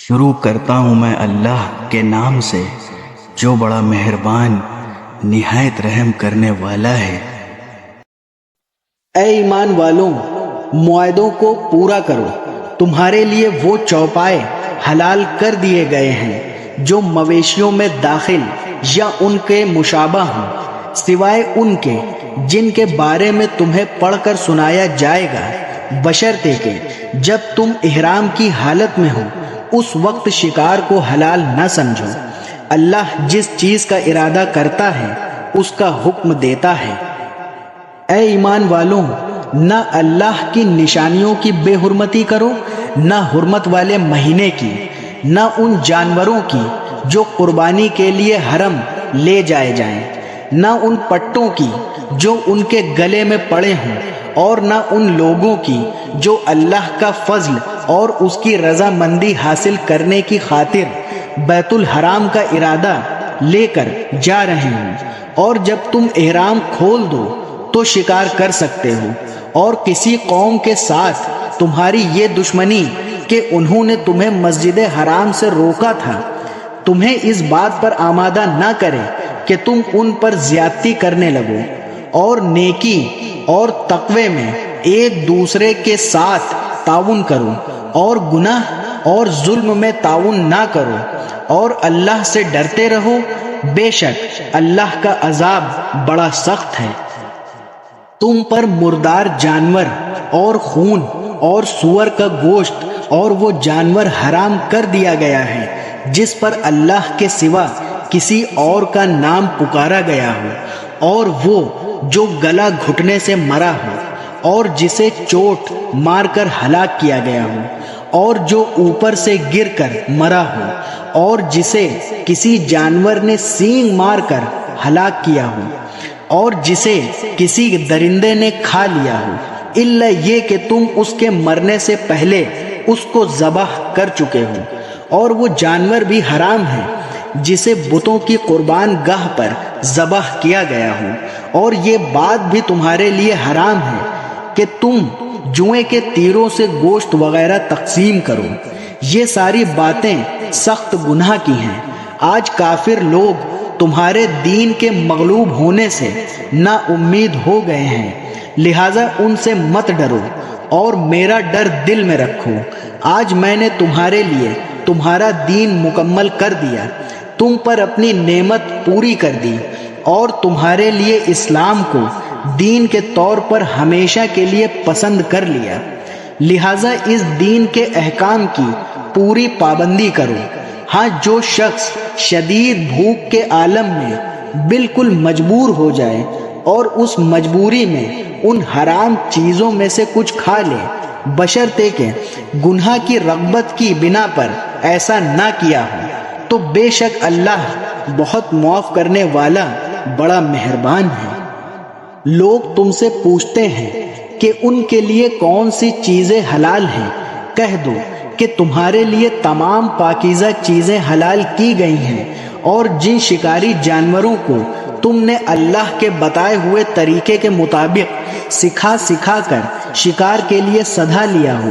شروع کرتا ہوں میں اللہ کے نام سے جو بڑا مہربان نہایت رحم کرنے والا ہے۔ اے ایمان والوں، معاہدوں کو پورا کرو۔ تمہارے لیے وہ چوپائے حلال کر دیے گئے ہیں جو مویشیوں میں داخل یا ان کے مشابہ ہوں، سوائے ان کے جن کے بارے میں تمہیں پڑھ کر سنایا جائے گا، بشرطے کہ جب تم احرام کی حالت میں ہو اس وقت شکار کو حلال نہ سمجھو۔ اللہ جس چیز کا ارادہ کرتا ہے اس کا حکم دیتا ہے۔ اے ایمان والوں، نہ اللہ کی نشانیوں کی بے حرمتی کرو، نہ حرمت والے مہینے کی، نہ ان جانوروں کی جو قربانی کے لیے حرم لے جائے جائیں، نہ ان پٹوں کی جو ان کے گلے میں پڑے ہوں، اور نہ ان لوگوں کی جو اللہ کا فضل اور اس کی رضامندی حاصل کرنے کی خاطر بیت الحرام کا ارادہ لے کر جا رہے ہوں، اور جب تم احرام کھول دو تو شکار کر سکتے ہو۔ اور کسی قوم کے ساتھ تمہاری یہ دشمنی کہ انہوں نے تمہیں مسجد حرام سے روکا تھا، تمہیں اس بات پر آمادہ نہ کرے کہ تم ان پر زیادتی کرنے لگو، اور نیکی اور تقوی میں ایک دوسرے کے ساتھ تعاون کرو، اور گناہ اور ظلم میں تعاون نہ کرو، اور اللہ سے ڈرتے رہو، بے شک اللہ کا عذاب بڑا سخت ہے۔ تم پر مردار جانور اور خون اور سور کا گوشت اور وہ جانور حرام کر دیا گیا ہے جس پر اللہ کے سوا کسی اور کا نام پکارا گیا ہو، اور وہ جو گلا گھٹنے سے مرا ہو، اور جسے چوٹ مار کر ہلاک کیا گیا ہو، اور جو اوپر سے گر کر مرا ہو، اور جسے کسی جانور نے سینگ مار کر ہلاک کیا ہو، اور جسے کسی درندے نے کھا لیا ہو، الا یہ کہ تم اس کے مرنے سے پہلے اس کو ذبح کر چکے ہو۔ اور وہ جانور بھی حرام ہے جسے بتوں کی قربان گاہ پر ذبح کیا گیا ہو، اور یہ بات بھی تمہارے لیے حرام ہے کہ تم جوئے کے تیروں سے گوشت وغیرہ تقسیم کرو۔ یہ ساری باتیں سخت گناہ کی ہیں۔ آج کافر لوگ تمہارے دین کے مغلوب ہونے سے نا امید ہو گئے ہیں، لہٰذا ان سے مت ڈرو اور میرا ڈر دل میں رکھو۔ آج میں نے تمہارے لیے تمہارا دین مکمل کر دیا، تم پر اپنی نعمت پوری کر دی، اور تمہارے لیے اسلام کو دین کے طور پر ہمیشہ کے لیے پسند کر لیا، لہٰذا اس دین کے احکام کی پوری پابندی کرو۔ ہاں، جو شخص شدید بھوک کے عالم میں بالکل مجبور ہو جائے اور اس مجبوری میں ان حرام چیزوں میں سے کچھ کھا لے، بشرطے کہ گناہ کی رغبت کی بنا پر ایسا نہ کیا ہو، تو بے شک اللہ بہت معاف کرنے والا بڑا مہربان ہے۔ لوگ تم سے پوچھتے ہیں کہ ان کے لیے کون سی چیزیں حلال ہیں، کہہ دو کہ تمہارے لیے تمام پاکیزہ چیزیں حلال کی گئی ہیں، اور جن شکاری جانوروں کو تم نے اللہ کے بتائے ہوئے طریقے کے مطابق سکھا کر شکار کے لیے سدھا لیا ہو،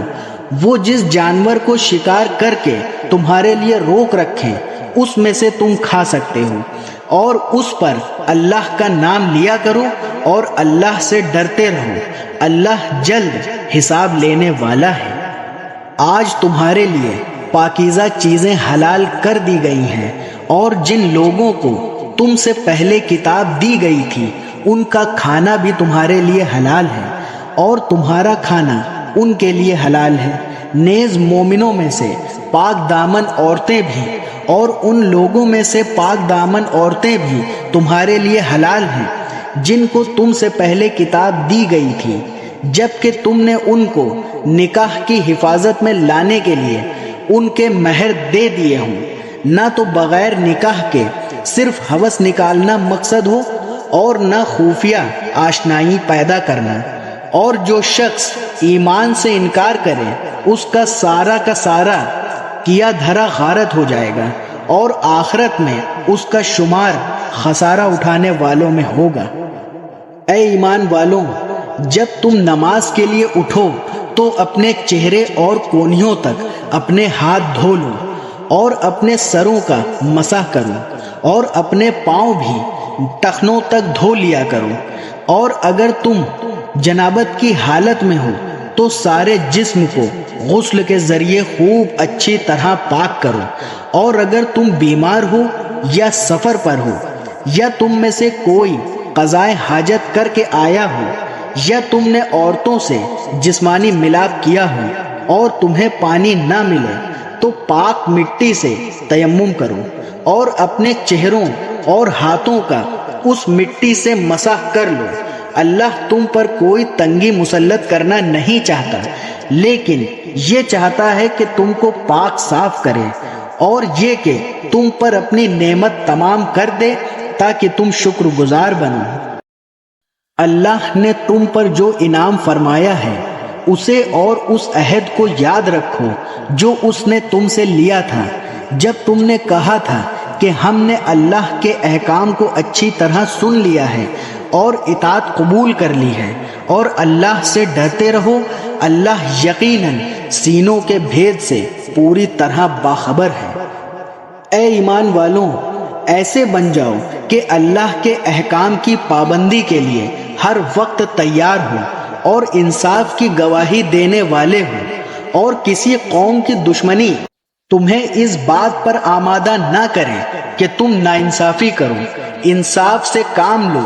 وہ جس جانور کو شکار کر کے تمہارے لیے روک رکھیں اس میں سے تم کھا سکتے ہو، اور اس پر اللہ کا نام لیا کرو اور اللہ سے ڈرتے رہو، اللہ جلد حساب لینے والا ہے۔ آج تمہارے لیے پاکیزہ چیزیں حلال کر دی گئی ہیں، اور جن لوگوں کو تم سے پہلے کتاب دی گئی تھی ان کا کھانا بھی تمہارے لیے حلال ہے، اور تمہارا کھانا ان کے لیے حلال ہے۔ نیز مومنوں میں سے پاک دامن عورتیں بھی اور ان لوگوں میں سے پاک دامن عورتیں بھی تمہارے لیے حلال ہیں جن کو تم سے پہلے کتاب دی گئی تھی، جبکہ تم نے ان کو نکاح کی حفاظت میں لانے کے لیے ان کے مہر دے دیے ہوں، نہ تو بغیر نکاح کے صرف ہوس نکالنا مقصد ہو، اور نہ خفیہ آشنائی پیدا کرنا۔ اور جو شخص ایمان سے انکار کرے اس کا سارا کیا دھرا غارت ہو جائے گا، اور آخرت میں اس کا شمار خسارہ اٹھانے والوں میں ہوگا۔ اے ایمان والوں، جب تم نماز کے لیے اٹھو تو اپنے چہرے اور کونیوں تک اپنے ہاتھ دھو لو، اور اپنے سروں کا مسح کروں اور اپنے پاؤں بھی ٹخنوں تک دھو لیا کروں، اور اگر تم جنابت کی حالت میں ہو تو سارے جسم کو غسل کے ذریعے خوب اچھی طرح پاک کرو، اور اگر تم بیمار ہو یا سفر پر ہو یا تم میں سے کوئی قضائے حاجت کر کے آیا ہو یا تم نے عورتوں سے جسمانی ملاپ کیا ہو اور تمہیں پانی نہ ملے تو پاک مٹی سے تیمم کرو اور اپنے چہروں اور ہاتھوں کا اس مٹی سے مسح کر لو۔ اللہ تم پر کوئی تنگی مسلط کرنا نہیں چاہتا، لیکن یہ چاہتا ہے کہ تم کو پاک صاف کرے، اور یہ کہ تم پر اپنی نعمت تمام کر دے تاکہ تم شکر گزار بنو۔ اللہ نے تم پر جو انعام فرمایا ہے اسے اور اس عہد کو یاد رکھو جو اس نے تم سے لیا تھا جب تم نے کہا تھا کہ ہم نے اللہ کے احکام کو اچھی طرح سن لیا ہے اور اطاعت قبول کر لی ہے، اور اللہ سے ڈرتے رہو، اللہ یقیناً سینوں کے بھید سے پوری طرح باخبر ہے۔ اے ایمان والوں، ایسے بن جاؤ کہ اللہ کے احکام کی پابندی کے لیے ہر وقت تیار ہو اور انصاف کی گواہی دینے والے ہو، اور کسی قوم کی دشمنی تمہیں اس بات پر آمادہ نہ کرے کہ تم ناانصافی کرو۔ انصاف سے کام لو،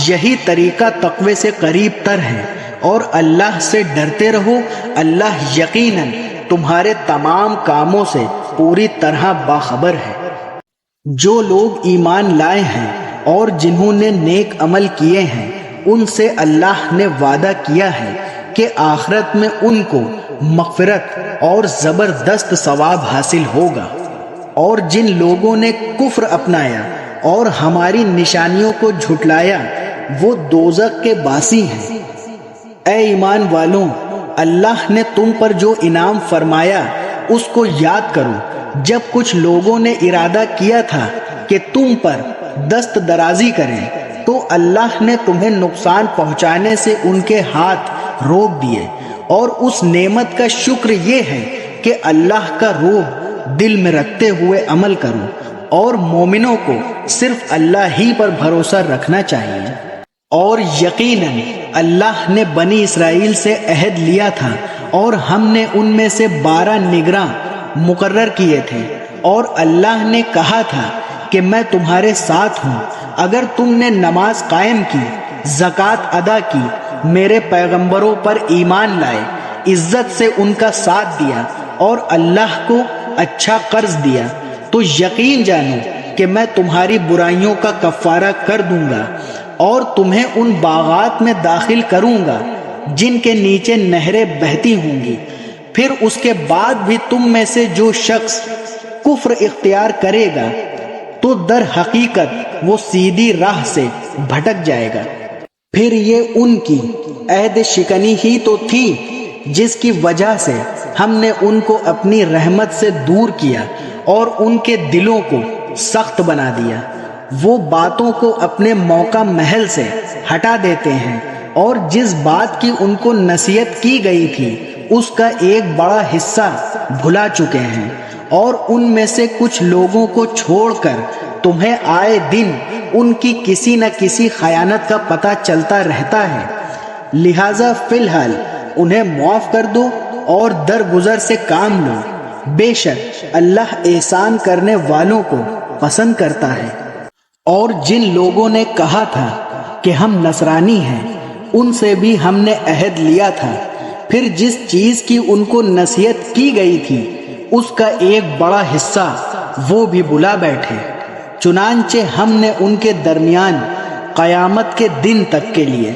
یہی طریقہ تقوی سے قریب تر ہے، اور اللہ سے ڈرتے رہو، اللہ یقیناً تمہارے تمام کاموں سے پوری طرح باخبر ہے۔ جو لوگ ایمان لائے ہیں اور جنہوں نے نیک عمل کیے ہیں ان سے اللہ نے وعدہ کیا ہے کہ آخرت میں ان کو مغفرت اور زبردست ثواب حاصل ہوگا، اور جن لوگوں نے کفر اپنایا اور ہماری نشانیوں کو جھٹلایا وہ دوزخ کے باسی ہیں۔ اے ایمان والوں، اللہ نے تم پر جو انعام فرمایا اس کو یاد کرو۔ جب کچھ لوگوں نے ارادہ کیا تھا کہ تم پر دست درازی کریں تو اللہ نے تمہیں نقصان پہنچانے سے ان کے ہاتھ روک دیے، اور اس نعمت کا شکر یہ ہے کہ اللہ کا روح دل میں رکھتے ہوئے عمل کرو، اور مومنوں کو صرف اللہ ہی پر بھروسہ رکھنا چاہیے۔ اور یقیناً اللہ نے بنی اسرائیل سے عہد لیا تھا اور ہم نے ان میں سے 12 نگراں مقرر کیے تھے، اور اللہ نے کہا تھا کہ میں تمہارے ساتھ ہوں اگر تم نے نماز قائم کی، زکوٰۃ ادا کی، میرے پیغمبروں پر ایمان لائے، عزت سے ان کا ساتھ دیا اور اللہ کو اچھا قرض دیا، تو یقین جانو کہ میں تمہاری برائیوں کا کفارہ کر دوں گا اور تمہیں ان باغات میں داخل کروں گا جن کے نیچے نہریں بہتی ہوں گی۔ پھر اس کے بعد بھی تم میں سے جو شخص کفر اختیار کرے گا تو در حقیقت وہ سیدھی راہ سے بھٹک جائے گا۔ پھر یہ ان کی عہد شکنی ہی تو تھی جس کی وجہ سے ہم نے ان کو اپنی رحمت سے دور کیا اور ان کے دلوں کو سخت بنا دیا۔ وہ باتوں کو اپنے موقع محل سے ہٹا دیتے ہیں، اور جس بات کی ان کو نصیحت کی گئی تھی اس کا ایک بڑا حصہ بھلا چکے ہیں، اور ان میں سے کچھ لوگوں کو چھوڑ کر تمہیں آئے دن ان کی کسی نہ کسی خیانت کا پتہ چلتا رہتا ہے، لہذا فی الحال انہیں معاف کر دو اور درگزر سے کام لو، بے شک اللہ احسان کرنے والوں کو پسند کرتا ہے۔ اور جن لوگوں نے کہا تھا کہ ہم نصرانی ہیں ان سے بھی ہم نے عہد لیا تھا، پھر جس چیز کی ان کو نصیحت کی گئی تھی اس کا ایک بڑا حصہ وہ بھی بھلا بیٹھے، چنانچہ ہم نے ان کے درمیان قیامت کے دن تک کے لیے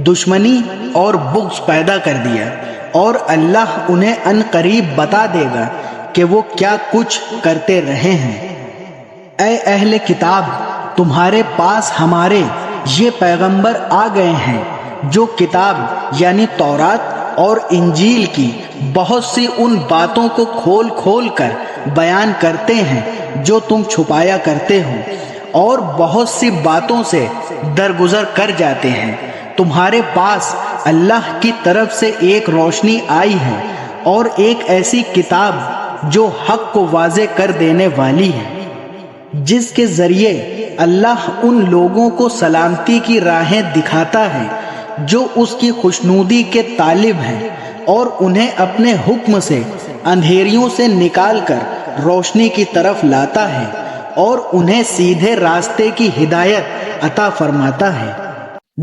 دشمنی اور بغض پیدا کر دیا، اور اللہ انہیں ان قریب بتا دے گا کہ وہ کیا کچھ کرتے رہے ہیں۔ اے اہل کتاب، تمہارے پاس ہمارے یہ پیغمبر آ گئے ہیں جو کتاب یعنی تورات اور انجیل کی بہت سی ان باتوں کو کھول کھول کر بیان کرتے ہیں جو تم چھپایا کرتے ہو، اور بہت سی باتوں سے درگزر کر جاتے ہیں۔ تمہارے پاس اللہ کی طرف سے ایک روشنی آئی ہے اور ایک ایسی کتاب جو حق کو واضح کر دینے والی ہے، جس کے ذریعے اللہ ان لوگوں کو سلامتی کی راہیں دکھاتا ہے جو اس کی خوشنودی کے طالب ہیں، اور انہیں اپنے حکم سے اندھیریوں سے نکال کر روشنی کی طرف لاتا ہے، اور انہیں سیدھے راستے کی ہدایت عطا فرماتا ہے۔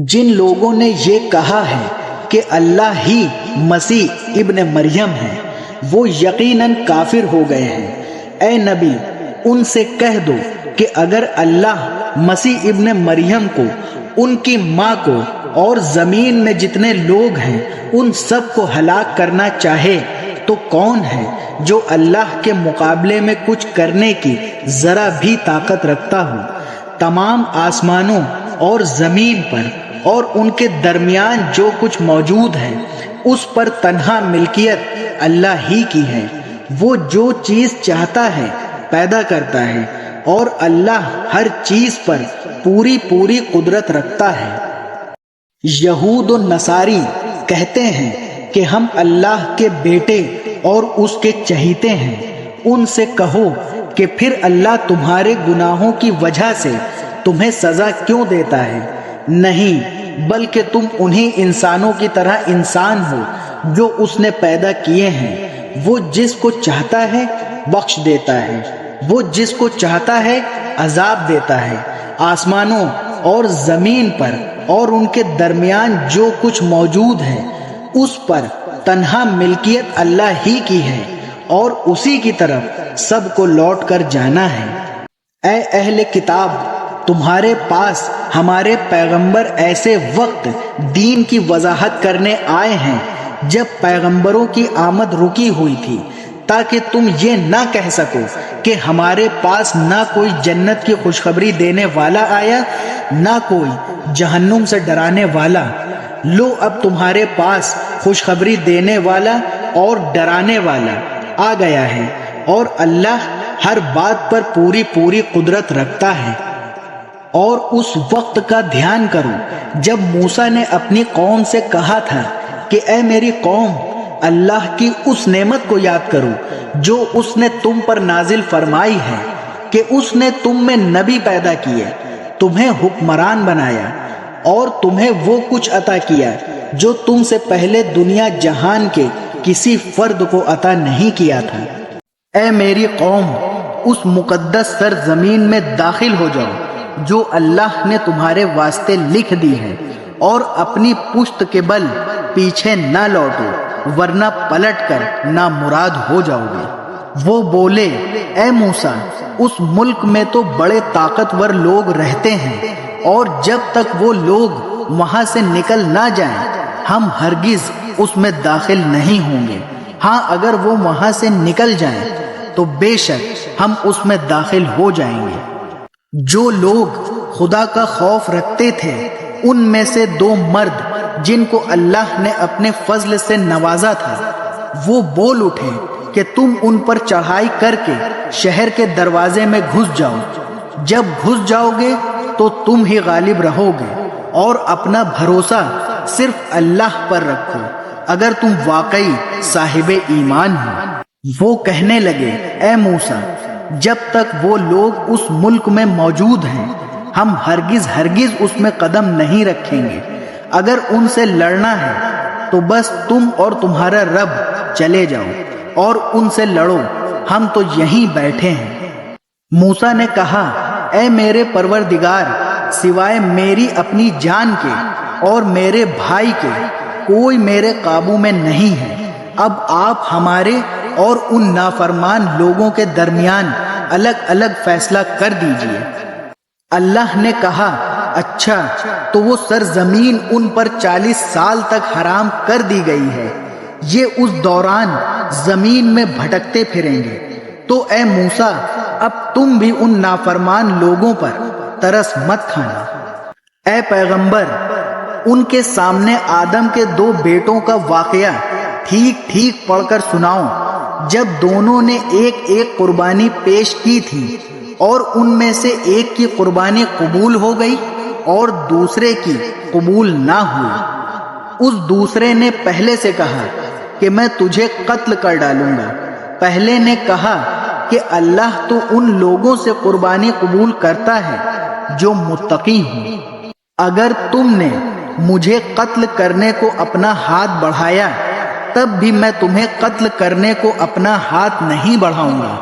جن لوگوں نے یہ کہا ہے کہ اللہ ہی مسیح ابن مریم ہے، وہ یقیناً کافر ہو گئے ہیں۔ اے نبی، ان سے کہہ دو کہ اگر اللہ مسیح ابن مریم کو، ان کی ماں کو اور زمین میں جتنے لوگ ہیں ان سب کو ہلاک کرنا چاہے تو کون ہے جو اللہ کے مقابلے میں کچھ کرنے کی ذرا بھی طاقت رکھتا ہو؟ تمام آسمانوں اور زمین پر اور ان کے درمیان جو کچھ موجود ہے اس پر تنہا ملکیت اللہ ہی کی ہے۔ وہ جو چیز چاہتا ہے پیدا کرتا ہے، اور اللہ ہر چیز پر پوری قدرت رکھتا ہے۔ یہود و نصاری کہتے ہیں کہ ہم اللہ کے بیٹے اور اس کے چہیتے ہیں۔ ان سے کہو کہ پھر اللہ تمہارے گناہوں کی وجہ سے تمہیں سزا کیوں دیتا ہے؟ نہیں، بلکہ تم انہی انسانوں کی طرح انسان ہو جو اس نے پیدا کیے ہیں۔ وہ جس کو چاہتا ہے بخش دیتا ہے، وہ جس کو چاہتا ہے عذاب دیتا ہے۔ آسمانوں اور زمین پر اور ان کے درمیان جو کچھ موجود ہے اس پر تنہا ملکیت اللہ ہی کی ہے، اور اسی کی طرف سب کو لوٹ کر جانا ہے۔ اے اہل کتاب، تمہارے پاس ہمارے پیغمبر ایسے وقت دین کی وضاحت کرنے آئے ہیں جب پیغمبروں کی آمد رکی ہوئی تھی، تاکہ تم یہ نہ کہہ سکو کہ ہمارے پاس نہ کوئی جنت کی خوشخبری دینے والا آیا، نہ کوئی جہنم سے ڈرانے والا۔ لو، اب تمہارے پاس خوشخبری دینے والا اور ڈرانے والا آ گیا ہے، اور اللہ ہر بات پر پوری قدرت رکھتا ہے۔ اور اس وقت کا دھیان کرو جب موسیٰ نے اپنی قوم سے کہا تھا کہ اے میری قوم، اللہ کی اس نعمت کو یاد کرو جو اس نے تم پر نازل فرمائی ہے، کہ اس نے تم میں نبی پیدا کیے، تمہیں حکمران بنایا، اور تمہیں وہ کچھ عطا کیا جو تم سے پہلے دنیا جہان کے کسی فرد کو عطا نہیں کیا تھا۔ اے میری قوم، اس مقدس سرزمین میں داخل ہو جاؤ جو اللہ نے تمہارے واسطے لکھ دی ہے، اور اپنی پشت کے بل پیچھے نہ لوٹو، ورنہ پلٹ کر نامراد ہو جاؤ گے۔ وہ بولے، اے موسیٰ، اس ملک میں تو بڑے طاقتور لوگ رہتے ہیں، اور جب تک وہ لوگ وہاں سے نکل نہ جائیں ہم ہرگز اس میں داخل نہیں ہوں گے۔ ہاں، اگر وہ وہاں سے نکل جائیں تو بے شک ہم اس میں داخل ہو جائیں گے۔ جو لوگ خدا کا خوف رکھتے تھے ان میں سے 2 مرد جن کو اللہ نے اپنے فضل سے نوازا تھا، وہ بول اٹھے کہ تم ان پر چڑھائی کر کے شہر کے دروازے میں گھس جاؤ۔ جب گھس جاؤ گے تو تم ہی غالب رہو گے، اور اپنا بھروسہ صرف اللہ پر رکھو اگر تم واقعی صاحب ایمان ہو۔ وہ کہنے لگے، اے موسیٰ، جب تک وہ لوگ اس ملک میں موجود ہیں ہم ہرگز اس میں قدم نہیں رکھیں گے۔ اگر ان سے لڑنا ہے تو بس تم اور تمہارا رب چلے جاؤ اور ان سے لڑو، ہم تو یہیں بیٹھے ہیں۔ موسیٰ نے کہا، اے میرے پروردگار، سوائے میری اپنی جان کے اور میرے بھائی کے کوئی میرے قابو میں نہیں ہے۔ اب آپ ہمارے اور ان نافرمان لوگوں کے درمیان الگ الگ فیصلہ کر دیجئے۔ اللہ نے کہا، اچھا، تو وہ سرزمین ان پر 40 سال تک حرام کر دی گئی ہے، یہ اس دوران زمین میں بھٹکتے پھریں گے۔ تو اے موسیٰ، اب تم بھی ان نافرمان لوگوں پر ترس مت کھانا۔ اے پیغمبر، ان کے سامنے آدم کے 2 بیٹوں کا واقعہ ٹھیک ٹھیک پڑھ کر سناؤ، جب دونوں نے ایک قربانی پیش کی تھی، اور ان میں سے ایک کی قربانی قبول ہو گئی اور دوسرے کی قبول نہ ہوئی۔ اس دوسرے نے پہلے سے کہا کہ میں تجھے قتل کر ڈالوں گا، پہلے نے کہا کہ اللہ تو ان لوگوں سے قربانی قبول کرتا ہے جو متقی ہوں۔ اگر تم نے مجھے قتل کرنے کو اپنا ہاتھ بڑھایا تب بھی میں تمہیں قتل کرنے کو اپنا ہاتھ نہیں بڑھاؤں گا۔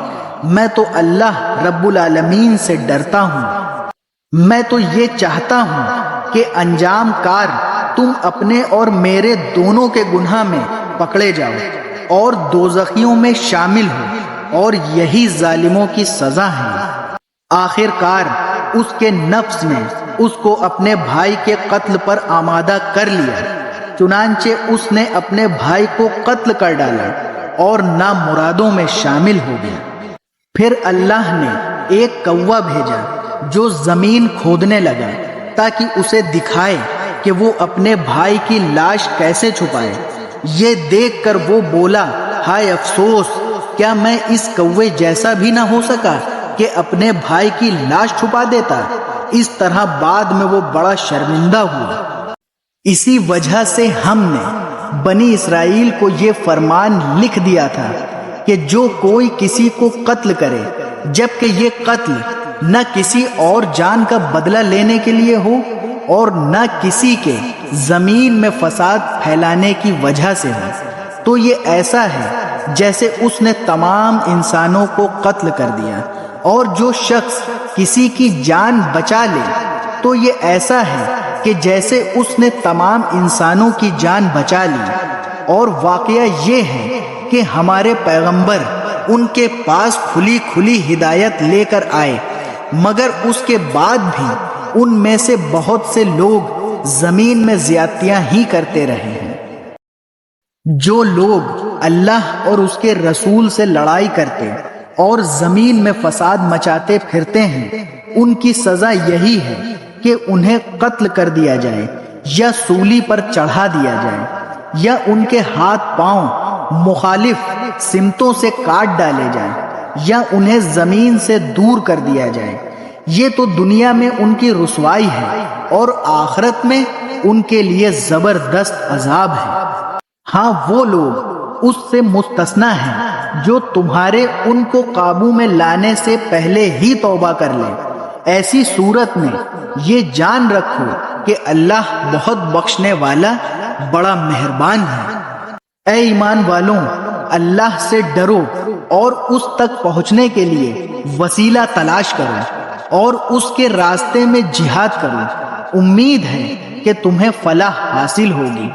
میں تو اللہ رب العالمین سے ڈرتا ہوں۔ میں تو یہ چاہتا ہوں کہ انجام کار تم اپنے اور میرے دونوں کے گناہ میں پکڑے جاؤ اور دوزخیوں میں شامل ہو، اور یہی ظالموں کی سزا ہے۔ آخر کار اس کے نفس نے اس کو اپنے بھائی کے قتل پر آمادہ کر لیا، چنانچہ اس نے اپنے بھائی کو قتل کر ڈالا اور نامرادوں میں شامل ہو گیا۔ پھر اللہ نے ایک کوا بھیجا جو زمین کھودنے لگا تاکہ اسے دکھائے کہ وہ اپنے بھائی کی لاش کیسے چھپائے۔ یہ دیکھ کر وہ بولا، ہائے افسوس، کیا میں اس کوے جیسا بھی نہ ہو سکا کہ اپنے بھائی کی لاش چھپا دیتا۔ اس طرح بعد میں وہ بڑا شرمندہ ہوا۔ اسی وجہ سے ہم نے بنی اسرائیل کو یہ فرمان لکھ دیا تھا کہ جو کوئی کسی کو قتل کرے جبکہ یہ قتل نہ کسی اور جان کا بدلہ لینے کے لیے ہو اور نہ کسی کے زمین میں فساد پھیلانے کی وجہ سے ہو، تو یہ ایسا ہے جیسے اس نے تمام انسانوں کو قتل کر دیا۔ اور جو شخص کسی کی جان بچا لے تو یہ ایسا ہے کہ جیسے اس نے تمام انسانوں کی جان بچا لی۔ اور واقعہ یہ ہے کہ ہمارے پیغمبر ان کے پاس کھلی کھلی ہدایت لے کر آئے، مگر اس کے بعد بھی ان میں سے بہت سے لوگ زمین میں زیادتیاں ہی کرتے رہے ہیں۔ جو لوگ اللہ اور اس کے رسول سے لڑائی کرتے اور زمین میں فساد مچاتے پھرتے ہیں، ان کی سزا یہی ہے کہ انہیں قتل کر دیا جائے یا سولی پر چڑھا دیا جائے، یا ان کے ہاتھ پاؤں مخالف سمتوں سے کاٹ ڈالے جائیں، یا انہیں زمین سے دور کر دیا جائے۔ یہ تو دنیا میں ان کی رسوائی ہے اور آخرت میں ان کے لیے زبردست عذاب ہے۔ ہاں وہ لوگ اس سے مستثنا ہیں جو تمہارے ان کو قابو میں لانے سے پہلے ہی توبہ کر لیں۔ ایسی صورت میں یہ جان رکھو کہ اللہ بہت بخشنے والا بڑا مہربان ہے۔ اے ایمان والوں، اللہ سے ڈرو اور اس تک پہنچنے کے لیے وسیلہ تلاش کرو اور اس کے راستے میں جہاد کرو۔ امید ہے کہ تمہیں فلاح حاصل ہوگی۔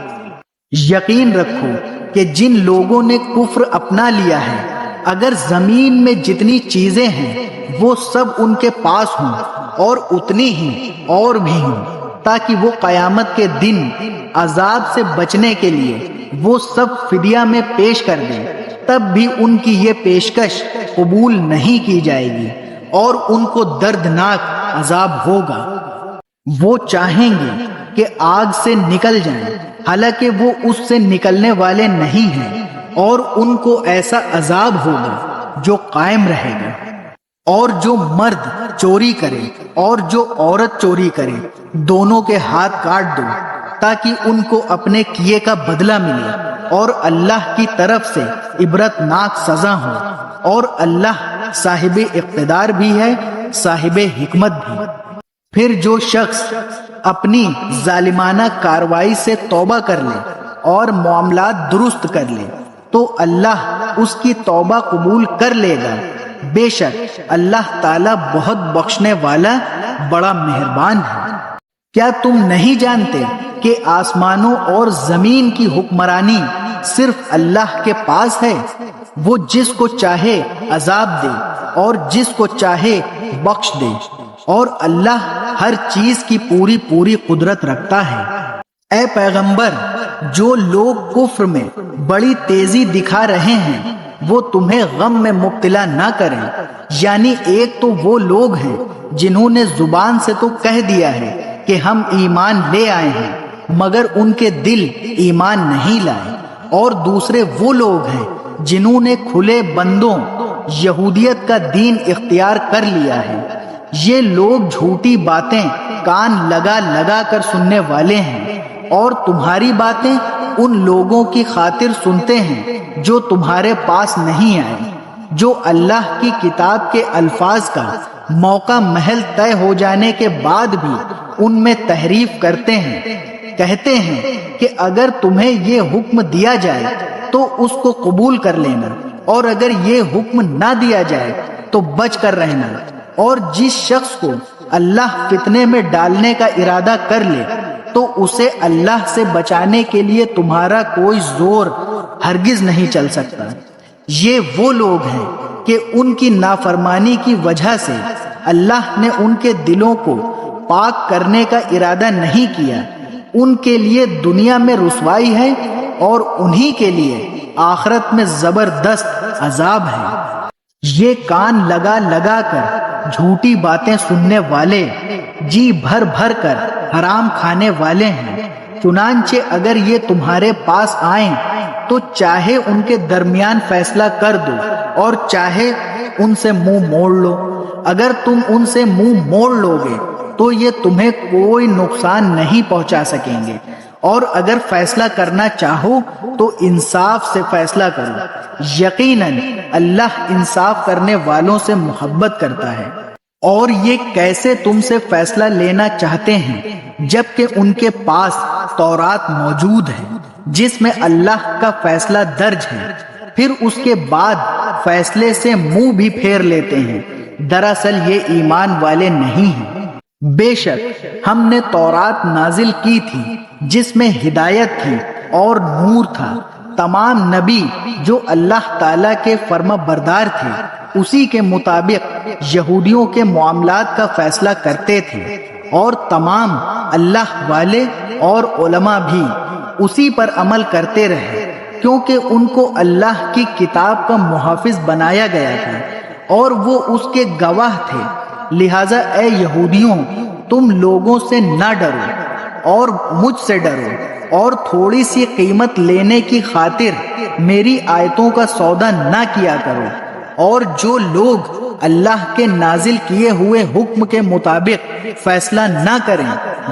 یقین رکھو کہ جن لوگوں نے کفر اپنا لیا ہے، اگر زمین میں جتنی چیزیں ہیں وہ سب ان کے پاس ہوں اور اتنی ہی اور بھی ہوں، تاکہ وہ قیامت کے دن عذاب سے بچنے کے لیے وہ سب فدیہ میں پیش کر دیں، تب بھی ان کی یہ پیشکش قبول نہیں کی جائے گی اور ان کو دردناک عذاب ہوگا۔ وہ چاہیں گے کہ آگ سے نکل جائیں، حالانکہ وہ اس سے نکلنے والے نہیں ہیں، اور ان کو ایسا عذاب ہوگا جو قائم رہے گا۔ اور جو مرد چوری کرے اور جو عورت چوری کرے، دونوں کے ہاتھ کاٹ دو تاکہ ان کو اپنے کیے کا بدلہ ملے، اور اللہ کی طرف سے عبرت ناک سزا ہو، اور اللہ صاحب اقتدار بھی ہے، صاحب حکمت بھی۔ پھر جو شخص اپنی ظالمانہ کاروائی سے توبہ کر لے اور معاملات درست کر لے تو اللہ اس کی توبہ قبول کر لے گا۔ بے شک اللہ تعالیٰ بہت بخشنے والا بڑا مہربان ہے۔ کیا تم نہیں جانتے کہ آسمانوں اور زمین کی حکمرانی صرف اللہ کے پاس ہے؟ وہ جس کو چاہے عذاب دے اور جس کو چاہے بخش دے، اور اللہ ہر چیز کی پوری پوری قدرت رکھتا ہے۔ اے پیغمبر، جو لوگ کفر میں بڑی تیزی دکھا رہے ہیں وہ تمہیں غم میں مبتلا نہ کریں۔ یعنی ایک تو وہ لوگ ہیں جنہوں نے زبان سے تو کہہ دیا ہے کہ ہم ایمان لے آئے ہیں، مگر ان کے دل ایمان نہیں لائے، اور دوسرے وہ لوگ ہیں جنہوں نے کھلے بندوں یہودیت کا دین اختیار کر لیا ہے۔ یہ لوگ جھوٹی باتیں کان لگا لگا کر سننے والے ہیں، اور تمہاری باتیں ان لوگوں کی خاطر سنتے ہیں جو تمہارے پاس نہیں آئے۔ جو اللہ کی کتاب کے الفاظ کا موقع محل طے ہو جانے کے بعد بھی ان میں تحریف کرتے ہیں، کہتے ہیں کہ اگر تمہیں یہ حکم دیا جائے تو اس کو قبول کر لینا، اور اگر یہ حکم نہ دیا جائے تو بچ کر رہنا، اور جس شخص کو اللہ فتنے میں ڈالنے کا ارادہ کر لے تو اسے اللہ سے بچانے کے لیے تمہارا کوئی زور ہرگز نہیں چل سکتا۔ یہ وہ لوگ ہیں کہ ان کی نافرمانی کی وجہ سے اللہ نے ان کے دلوں کو پاک کرنے کا ارادہ نہیں کیا، ان کے لیے دنیا میں رسوائی ہے اور انہی کے لیے آخرت میں زبردست عذاب ہے۔ یہ کان لگا لگا کر جھوٹی باتیں سننے والے، جی بھر بھر کر حرام کھانے والے ہیں، چنانچہ اگر یہ تمہارے پاس آئیں تو چاہے ان کے درمیان فیصلہ کر دو اور چاہے ان سے منہ موڑ لو۔ اگر تم ان سے منہ موڑ لو گے تو یہ تمہیں کوئی نقصان نہیں پہنچا سکیں گے، اور اگر فیصلہ کرنا چاہو تو انصاف سے فیصلہ کرو، یقیناً اللہ انصاف کرنے والوں سے محبت کرتا ہے۔ اور یہ کیسے تم سے فیصلہ لینا چاہتے ہیں جبکہ ان کے پاس تورات موجود ہے جس میں اللہ کا فیصلہ درج ہے، پھر اس کے بعد فیصلے سے منہ بھی پھیر لیتے ہیں، دراصل یہ ایمان والے نہیں ہیں۔ بے شک ہم نے تورات نازل کی تھی جس میں ہدایت تھی اور نور تھا، تمام نبی جو اللہ تعالیٰ کے فرما بردار تھے اسی کے مطابق یہودیوں کے معاملات کا فیصلہ کرتے تھے، اور تمام اللہ والے اور علماء بھی اسی پر عمل کرتے رہے، کیونکہ ان کو اللہ کی کتاب کا محافظ بنایا گیا تھا اور وہ اس کے گواہ تھے۔ لہٰذا اے یہودیوں، تم لوگوں سے نہ ڈرو اور مجھ سے ڈرو، اور تھوڑی سی قیمت لینے کی خاطر میری آیتوں کا سودا نہ کیا کرو، اور جو لوگ اللہ کے نازل کیے ہوئے حکم کے مطابق فیصلہ نہ کریں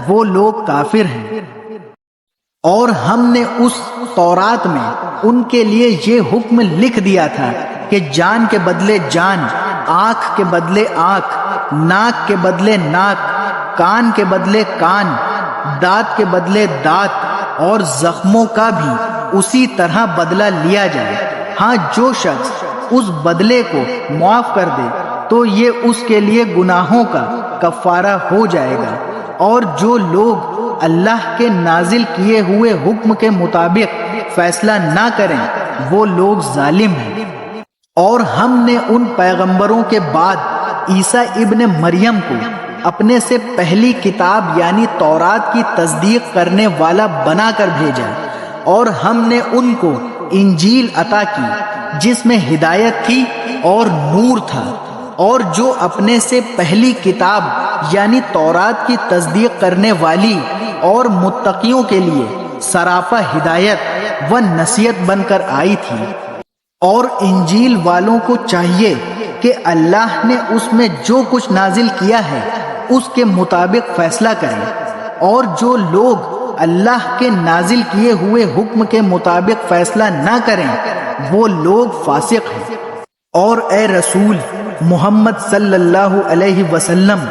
وہ لوگ کافر ہیں۔ اور ہم نے اس تورات میں ان کے لیے یہ حکم لکھ دیا تھا کہ جان کے بدلے جان، آنکھ کے بدلے آنکھ، ناک کے بدلے ناک، کان کے بدلے کان، دانت کے بدلے دانت، اور زخموں کا بھی اسی طرح بدلہ لیا جائے۔ ہاں جو شخص اس بدلے کو معاف کر دے تو یہ اس کے لیے گناہوں کا کفارہ ہو جائے گا، اور جو لوگ اللہ کے نازل کیے ہوئے حکم کے مطابق فیصلہ نہ کریں وہ لوگ ظالم ہیں۔ اور ہم نے ان پیغمبروں کے بعد عیسیٰ ابن مریم کو اپنے سے پہلی کتاب یعنی تورات کی تصدیق کرنے والا بنا کر بھیجا، اور ہم نے ان کو انجیل عطا کی جس میں ہدایت تھی اور نور تھا، اور جو اپنے سے پہلی کتاب یعنی تورات کی تصدیق کرنے والی اور متقیوں کے لیے سراپا ہدایت و نصیحت بن کر آئی تھی۔ اور انجیل والوں کو چاہیے کہ اللہ نے اس میں جو کچھ نازل کیا ہے اس کے مطابق فیصلہ کریں، اور جو لوگ اللہ کے نازل کیے ہوئے حکم کے مطابق فیصلہ نہ کریں وہ لوگ فاسق ہیں۔ اور اے رسول محمد صلی اللہ علیہ وسلم،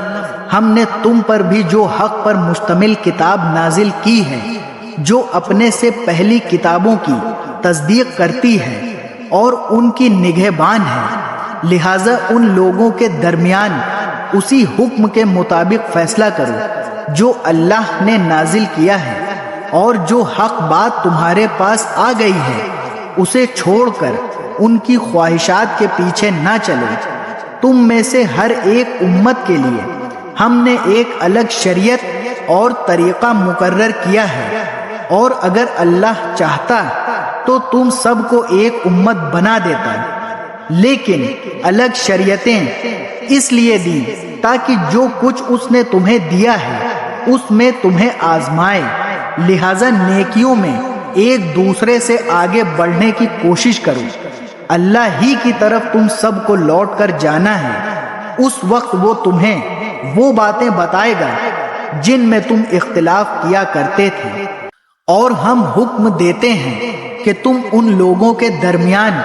ہم نے تم پر بھی جو حق پر مشتمل کتاب نازل کی ہے، جو اپنے سے پہلی کتابوں کی تصدیق کرتی ہے اور ان کی نگہبان ہے، لہٰذا ان لوگوں کے درمیان اسی حکم کے مطابق فیصلہ کرو جو اللہ نے نازل کیا ہے، اور جو حق بات تمہارے پاس آ گئی ہے اسے چھوڑ کر ان کی خواہشات کے پیچھے نہ چلو۔ تم میں سے ہر ایک امت کے لیے ہم نے ایک الگ شریعت اور طریقہ مقرر کیا ہے، اور اگر اللہ چاہتا تو تم سب کو ایک امت بنا دیتا، لیکن الگ شریعتیں اس لیے دی تاکہ جو کچھ اس نے تمہیں دیا ہے اس میں تمہیں آزمائے، لہذا نیکیوں میں ایک دوسرے سے آگے بڑھنے کی کوشش کرو۔ اللہ ہی کی طرف تم سب کو لوٹ کر جانا ہے، اس وقت وہ تمہیں وہ باتیں بتائے گا جن میں تم اختلاف کیا کرتے تھے۔ اور ہم حکم دیتے ہیں کہ تم ان لوگوں کے درمیان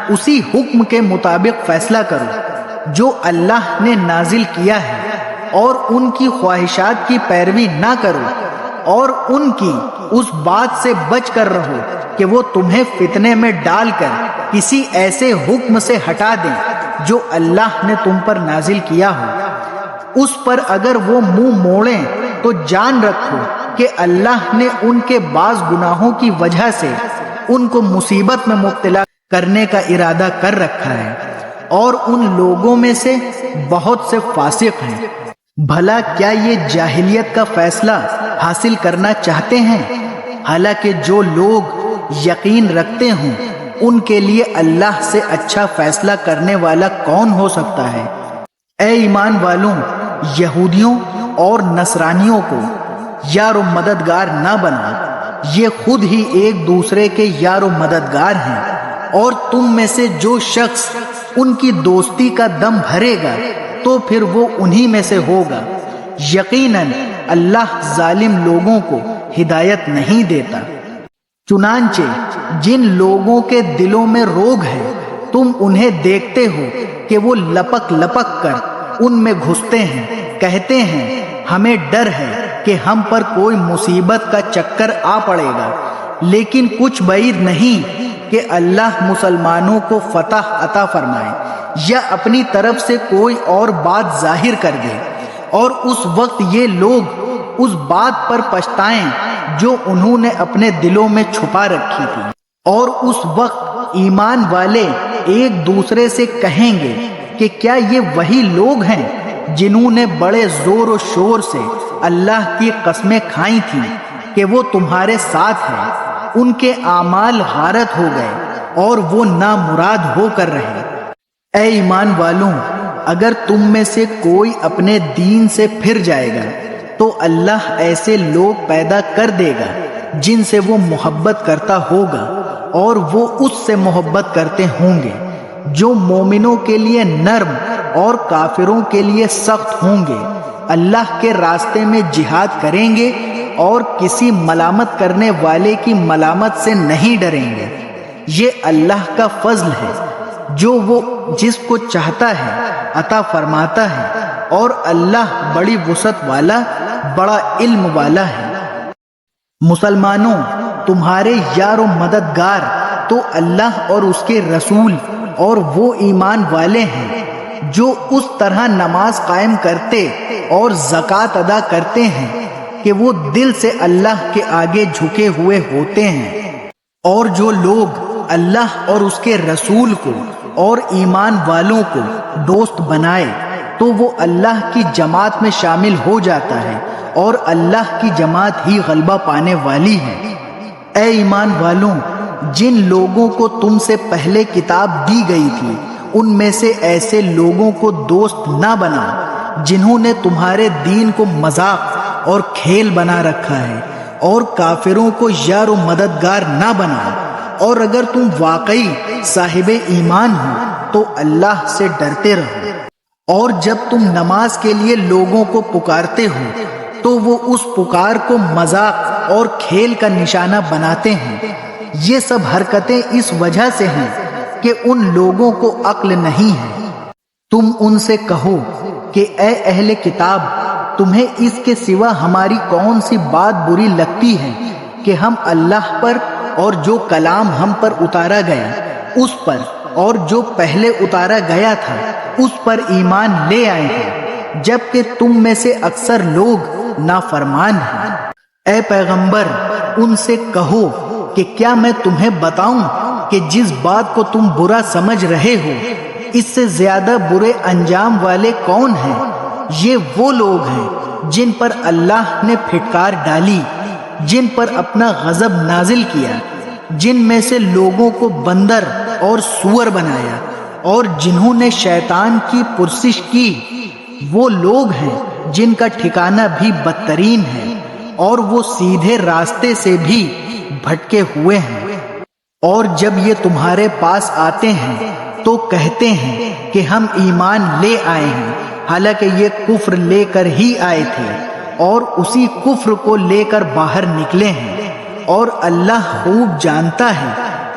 اسی حکم کے مطابق فیصلہ کرو جو اللہ نے نازل کیا ہے، اور ان کی خواہشات کی پیروی نہ کرو، اور ان کی اس بات سے بچ کر رہو کہ وہ تمہیں فتنے میں ڈال کر کسی ایسے حکم سے ہٹا دیں جو اللہ نے تم پر نازل کیا ہو۔ اس پر اگر وہ منہ موڑیں تو جان رکھو کہ اللہ نے ان کے بعض گناہوں کی وجہ سے ان کو مصیبت میں مبتلا کرنے کا ارادہ کر رکھا ہے، اور ان لوگوں میں سے بہت سے فاسق ہیں۔ بھلا کیا یہ جاہلیت کا فیصلہ حاصل کرنا چاہتے ہیں؟ حالانکہ جو لوگ یقین رکھتے ہوں ان کے لیے اللہ سے اچھا فیصلہ کرنے والا کون ہو سکتا ہے؟ اے ایمان والوں، یہودیوں اور نصرانیوں کو یار و مددگار نہ بنا، یہ خود ہی ایک دوسرے کے یار و مددگار ہیں، اور تم میں سے جو شخص ان کی دوستی کا دم بھرے گا تو پھر وہ انہی میں سے ہوگا۔ یقیناً اللہ ظالم لوگوں کو ہدایت نہیں دیتا۔ چنانچہ جن لوگوں کے دلوں میں روگ ہے تم انہیں دیکھتے ہو کہ وہ لپک لپک کر ان میں گھستے ہیں، کہتے ہیں ہمیں ڈر ہے کہ ہم پر کوئی مصیبت کا چکر آ پڑے گا، لیکن کچھ بعید نہیں کہ اللہ مسلمانوں کو فتح عطا فرمائے یا اپنی طرف سے کوئی اور بات ظاہر کر دے، اور اس وقت یہ لوگ اس بات پر پچھتائیں جو انہوں نے اپنے دلوں میں چھپا رکھی تھی، اور اس وقت ایمان والے ایک دوسرے سے کہیں گے کہ کیا یہ وہی لوگ ہیں جنہوں نے بڑے زور و شور سے اللہ کی قسمیں کھائی تھیں کہ وہ تمہارے ساتھ ہیں؟ ان کے اعمال غارت ہو گئے اور وہ نامراد ہو کر رہے۔ اے ایمان والوں، اگر تم میں سے کوئی اپنے دین سے پھر جائے گا تو اللہ ایسے لوگ پیدا کر دے گا جن سے وہ محبت کرتا ہوگا اور وہ اس سے محبت کرتے ہوں گے، جو مومنوں کے لیے نرم اور کافروں کے لیے سخت ہوں گے۔ اللہ کے راستے میں جہاد کریں گے اور کسی ملامت کرنے والے کی ملامت سے نہیں ڈریں گے۔ یہ اللہ کا فضل ہے جو وہ جس کو چاہتا ہے عطا فرماتا ہے، اور اللہ بڑی وسعت والا، بڑا علم والا ہے۔ مسلمانوں، تمہارے یار و مددگار تو اللہ اور اس کے رسول اور وہ ایمان والے ہیں جو اس طرح نماز قائم کرتے اور زکوٰۃ ادا کرتے ہیں کہ وہ دل سے اللہ کے آگے جھکے ہوئے ہوتے ہیں، اور جو لوگ اللہ اور اس کے رسول کو اور ایمان والوں کو دوست بنائے تو وہ اللہ کی جماعت میں شامل ہو جاتا ہے، اور اللہ کی جماعت ہی غلبہ پانے والی ہے۔ اے ایمان والوں، جن لوگوں کو تم سے پہلے کتاب دی گئی تھی ان میں سے ایسے لوگوں کو دوست نہ بنا جنہوں نے تمہارے دین کو مذاق اور کھیل بنا رکھا ہے، اور کافروں کو یار و مددگار نہ بنا۔ اور اگر تم واقعی صاحب ایمان ہو تو اللہ سے ڈرتے رہو، اور جب تم نماز کے لیے لوگوں کو پکارتے ہو تو وہ اس پکار کو مذاق اور کھیل کا نشانہ بناتے ہیں۔ یہ سب حرکتیں اس وجہ سے ہیں کہ ان لوگوں کو عقل نہیں ہے۔ تم ان سے کہو کہ اے اہل کتاب، تمہیں اس کے سوا ہماری کون سی بات بری لگتی ہے کہ ہم اللہ پر اور جو کلام ہم پر اتارا گیا اس پر اور جو پہلے اتارا گیا تھا اس پر ایمان لے آئے ہیں، جبکہ تم میں سے اکثر لوگ نافرمان ہیں۔ اے پیغمبر، ان سے کہو کہ کیا میں تمہیں بتاؤں کہ جس بات کو تم برا سمجھ رہے ہو اس سے زیادہ برے انجام والے کون ہیں؟ یہ وہ لوگ ہیں جن پر اللہ نے پھٹکار ڈالی، جن پر اپنا غضب نازل کیا، جن میں سے لوگوں کو بندر اور سور بنایا، اور جنہوں نے شیطان کی پرسش کی۔ وہ لوگ ہیں جن کا ٹھکانہ بھی بدترین ہے، اور وہ سیدھے راستے سے بھی بھٹکے ہوئے ہیں۔ اور جب یہ تمہارے پاس آتے ہیں تو کہتے ہیں کہ ہم ایمان لے آئے ہیں، حالانکہ یہ کفر لے کر ہی آئے تھے اور اسی کفر کو لے کر باہر نکلے ہیں، اور اللہ خوب جانتا ہے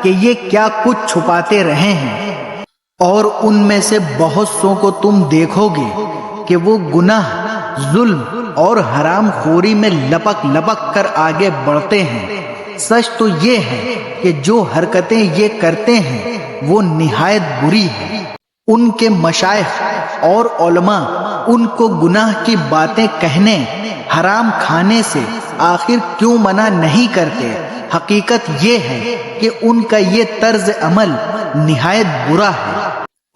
کہ یہ کیا کچھ چھپاتے رہے ہیں، اور ان میں سے بہت سوں کو تم دیکھو گے کہ وہ گناہ، ظلم اور حرام خوری میں لپک لپک کر آگے بڑھتے ہیں۔ سچ تو یہ ہے کہ جو حرکتیں یہ کرتے ہیں وہ نہایت بری ہے۔ ان کے مشائخ اور علماء ان کو گناہ کی باتیں کہنے، حرام کھانے سے آخر کیوں منع نہیں کرتے؟ حقیقت یہ ہے کہ ان کا یہ طرز عمل نہایت برا ہے۔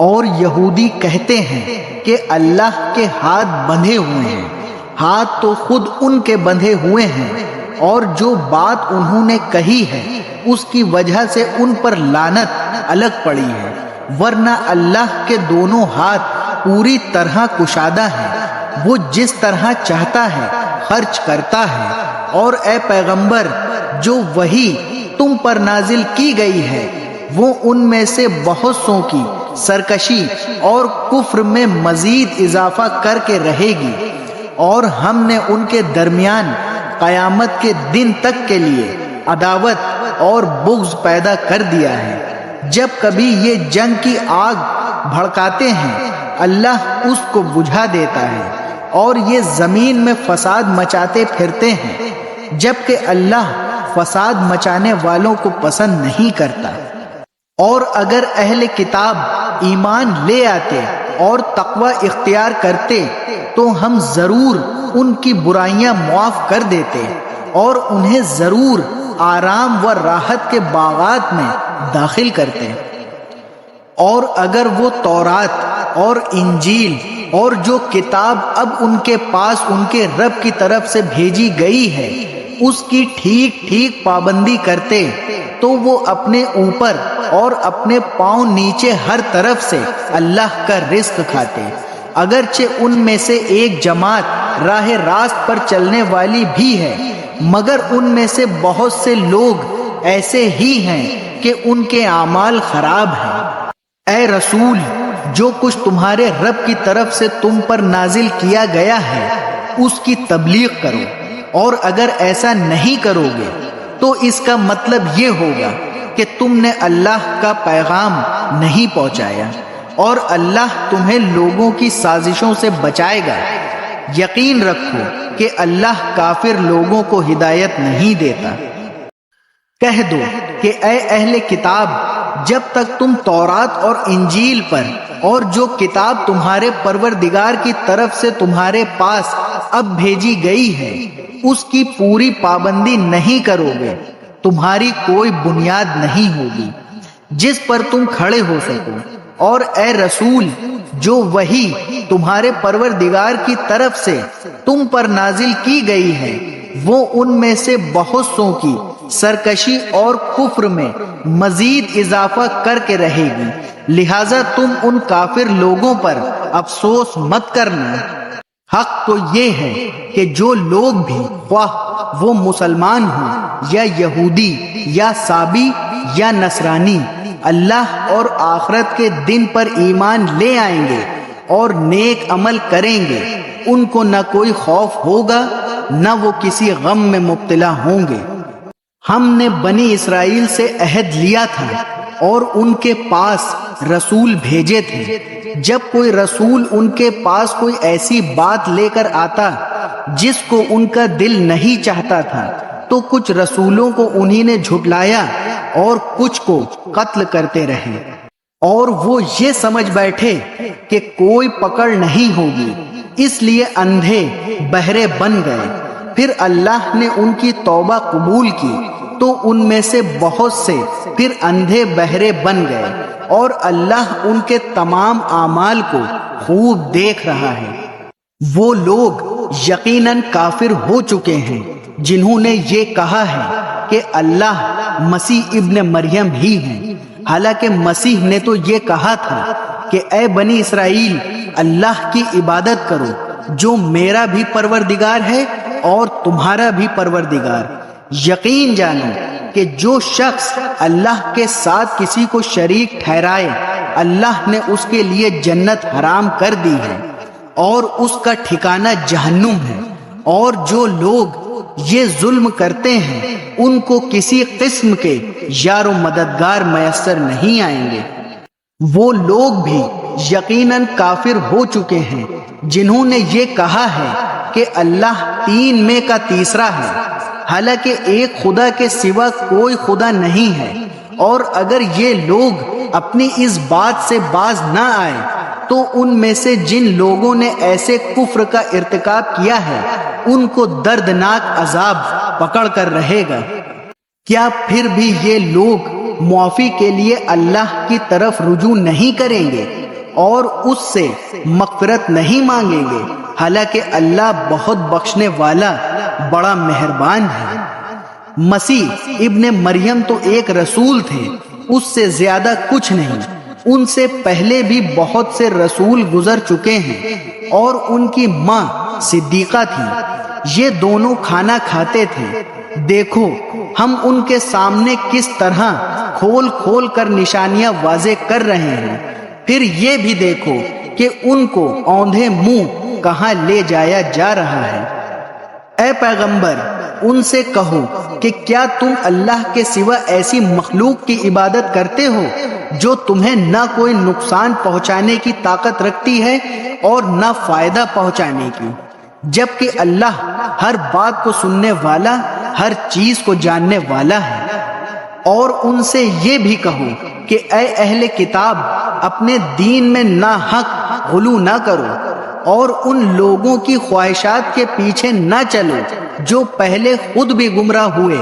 اور یہودی کہتے ہیں کہ اللہ کے ہاتھ بندھے ہوئے ہیں۔ ہاتھ تو خود ان کے بندھے ہوئے ہیں، اور جو بات انہوں نے کہی ہے اس کی وجہ سے ان پر لعنت الگ پڑی ہے، ورنہ اللہ کے دونوں ہاتھ پوری طرح کشادہ ہیں، وہ جس طرح چاہتا ہے خرچ کرتا ہے۔ اور اے پیغمبر، جو وحی تم پر نازل کی گئی ہے وہ ان میں سے بہت سوں کی سرکشی اور کفر میں مزید اضافہ کر کے رہے گی، اور ہم نے ان کے درمیان قیامت کے دن تک کے لیے عداوت اور بغض پیدا کر دیا ہے۔ جب کبھی یہ جنگ کی آگ بھڑکاتے ہیں اللہ اس کو بجھا دیتا ہے، اور یہ زمین میں فساد مچاتے پھرتے ہیں، جبکہ اللہ فساد مچانے والوں کو پسند نہیں کرتا۔ اور اگر اہل کتاب ایمان لے آتے اور تقوی اختیار کرتے تو ہم ضرور ان کی برائیاں معاف کر دیتے، اور انہیں ضرور آرام و راحت کے باغات میں داخل کرتے۔ اور اگر وہ تورات اور انجیل اور جو کتاب اب ان کے پاس ان کے رب کی طرف سے بھیجی گئی ہے اس کی ٹھیک ٹھیک پابندی کرتے تو وہ اپنے اوپر اور اپنے پاؤں نیچے ہر طرف سے اللہ کا رزق کھاتے۔ اگرچہ ان میں سے ایک جماعت راہ راست پر چلنے والی بھی ہے، مگر ان میں سے بہت سے لوگ ایسے ہی ہیں کہ ان کے اعمال خراب ہیں۔ اے رسول، جو کچھ تمہارے رب کی طرف سے تم پر نازل کیا گیا ہے اس کی تبلیغ کرو، اور اگر ایسا نہیں کرو گے تو اس کا مطلب یہ ہوگا کہ تم نے اللہ کا پیغام نہیں پہنچایا، اور اللہ تمہیں لوگوں کی سازشوں سے بچائے گا۔ یقین رکھو کہ اللہ کافر لوگوں کو ہدایت نہیں دیتا۔ کہہ دو کہ اے اہل کتاب، جب تک تم تورات اور انجیل پر اور جو کتاب تمہارے پروردگار کی طرف سے تمہارے پاس اب بھیجی گئی ہے اس کی پوری پابندی نہیں کرو گے، تمہاری کوئی بنیاد نہیں ہوگی جس پر تم کھڑے ہو سکو۔ اور اے رسول، جو وحی تمہارے پروردگار کی طرف سے تم پر نازل کی گئی ہے وہ ان میں سے بہت سوں کی سرکشی اور کفر میں مزید اضافہ کر کے رہے گی، لہذا تم ان کافر لوگوں پر افسوس مت کرنا۔ حق تو یہ ہے کہ جو لوگ بھی، خواہ وہ مسلمان ہوں یا یہودی یا سابی یا نصرانی، اللہ اور آخرت کے دن پر ایمان لے آئیں گے اور نیک عمل کریں گے، ان کو نہ کوئی خوف ہوگا نہ وہ کسی غم میں مبتلا ہوں گے۔ ہم نے بنی اسرائیل سے عہد لیا تھا اور ان کے پاس رسول بھیجے تھے۔ جب کوئی رسول ان کے پاس کوئی ایسی بات لے کر آتا جس کو ان کا دل نہیں چاہتا تھا تو کچھ رسولوں کو انہی نے جھٹلایا اور کچھ کو قتل کرتے رہے، اور وہ یہ سمجھ بیٹھے کہ کوئی پکڑ نہیں ہوگی، اس لیے اندھے بہرے بن گئے۔ پھر اللہ نے ان کی توبہ قبول کی تو ان میں سے بہت سے پھر اندھے بہرے بن گئے، اور اللہ ان کے تمام اعمال کو خوب دیکھ رہا ہے۔ وہ لوگ یقیناً کافر ہو چکے ہیں جنہوں نے یہ کہا ہے کہ اللہ مسیح ابن مریم ہی ہیں، حالانکہ مسیح نے تو یہ کہا تھا کہ اے بنی اسرائیل، اللہ کی عبادت کرو جو میرا بھی پروردگار ہے اور تمہارا بھی پروردگار۔ یقین جانو کہ جو شخص اللہ کے ساتھ کسی کو شریک ٹھہرائے اللہ نے اس کے لیے جنت حرام کر دی ہے اور اس کا ٹھکانہ جہنم ہے۔ اور جو لوگ یہ ظلم کرتے ہیں ان کو کسی قسم کے یار و مددگار میسر نہیں آئیں گے۔ وہ لوگ بھی یقیناً کافر ہو چکے ہیں جنہوں نے یہ کہا ہے کہ اللہ تین میں کا تیسرا ہے، حالانکہ ایک خدا کے سوا کوئی خدا نہیں ہے۔ اور اگر یہ لوگ اپنی اس بات سے باز نہ آئے تو ان میں سے جن لوگوں نے ایسے کفر کا ارتکاب کیا ہے ان کو دردناک عذاب پکڑ کر رہے گا۔ کیا پھر بھی یہ لوگ معافی کے لیے اللہ کی طرف رجوع نہیں کریں گے اور اس سے مغفرت نہیں مانگیں گے، حالانکہ اللہ بہت بخشنے والا بڑا مہربان ہے۔ مسیح ابن مریم تو ایک رسول تھے، اس سے زیادہ کچھ نہیں۔ ان سے پہلے بھی بہت سے رسول گزر چکے ہیں اور ان کی ماں صدیقہ تھی، یہ دونوں کھانا کھاتے تھے۔ دیکھو ہم ان کے سامنے کس طرح کھول کھول کر نشانیاں واضح کر رہے ہیں، پھر یہ بھی دیکھو کہ ان کو اوندھے منہ کہاں لے جایا جا رہا ہے۔ اے پیغمبر ان سے کہو کہ کیا تم اللہ کے سوا ایسی مخلوق کی عبادت کرتے ہو جو تمہیں نہ کوئی نقصان پہنچانے کی طاقت رکھتی ہے اور نہ فائدہ پہنچانے کی، جبکہ اللہ ہر بات کو سننے والا، ہر چیز کو جاننے والا ہے۔ اور ان سے یہ بھی کہو کہ اے اہل کتاب اپنے دین میں ناحق غلو نہ کرو اور ان لوگوں کی خواہشات کے پیچھے نہ چلو جو پہلے خود بھی گمراہ ہوئے،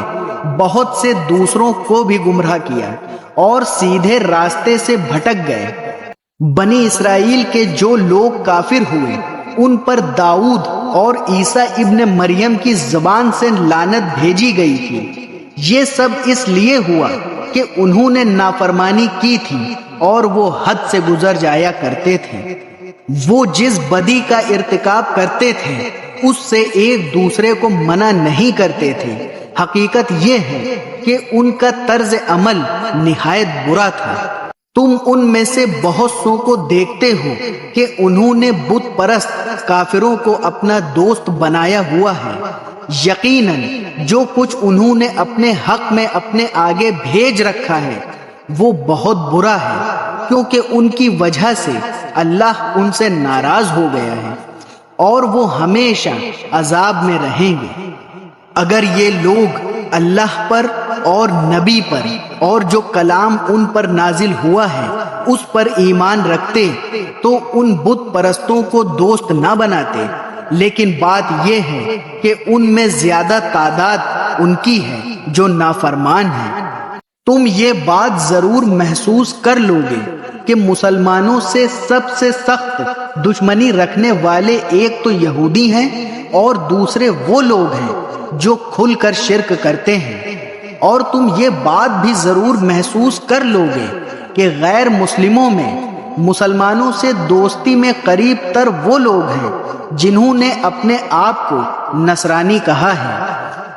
بہت سے دوسروں کو بھی گمراہ کیا اور سیدھے راستے سے بھٹک گئے۔ بنی اسرائیل کے جو لوگ کافر ہوئے ان پر داؤد اور عیسیٰ ابن مریم کی زبان سے لعنت بھیجی گئی تھی۔ یہ سب اس لیے ہوا کہ انہوں نے نافرمانی کی تھی اور وہ حد سے گزر جایا کرتے تھے۔ وہ جس بدی کا ارتکاب کرتے تھے اس سے ایک دوسرے کو منع نہیں کرتے تھے۔ حقیقت یہ ہے کہ ان کا طرز عمل نہایت برا تھا۔ تم ان میں سے بہت سو کو دیکھتے ہو کہ انہوں نے بت پرست کافروں کو اپنا دوست بنایا ہوا ہے۔ یقیناً جو کچھ انہوں نے اپنے حق میں اپنے آگے بھیج رکھا ہے وہ بہت برا ہے، کیونکہ ان کی وجہ سے اللہ ان سے ناراض ہو گیا ہے اور وہ ہمیشہ عذاب میں رہیں گے۔ اگر یہ لوگ اللہ پر اور نبی پر اور جو کلام ان پر نازل ہوا ہے اس پر ایمان رکھتے تو ان بت پرستوں کو دوست نہ بناتے، لیکن بات یہ ہے کہ ان میں زیادہ تعداد ان کی ہے جو نافرمان ہیں۔ تم یہ بات ضرور محسوس کر لو گے کہ مسلمانوں سے سب سے سخت دشمنی رکھنے والے ایک تو یہودی ہیں اور دوسرے وہ لوگ ہیں جو کھل کر شرک کرتے ہیں۔ اور تم یہ بات بھی ضرور محسوس کر لو گے کہ غیر مسلموں میں مسلمانوں سے دوستی میں قریب تر وہ لوگ ہیں جنہوں نے اپنے آپ کو نصرانی کہا ہے۔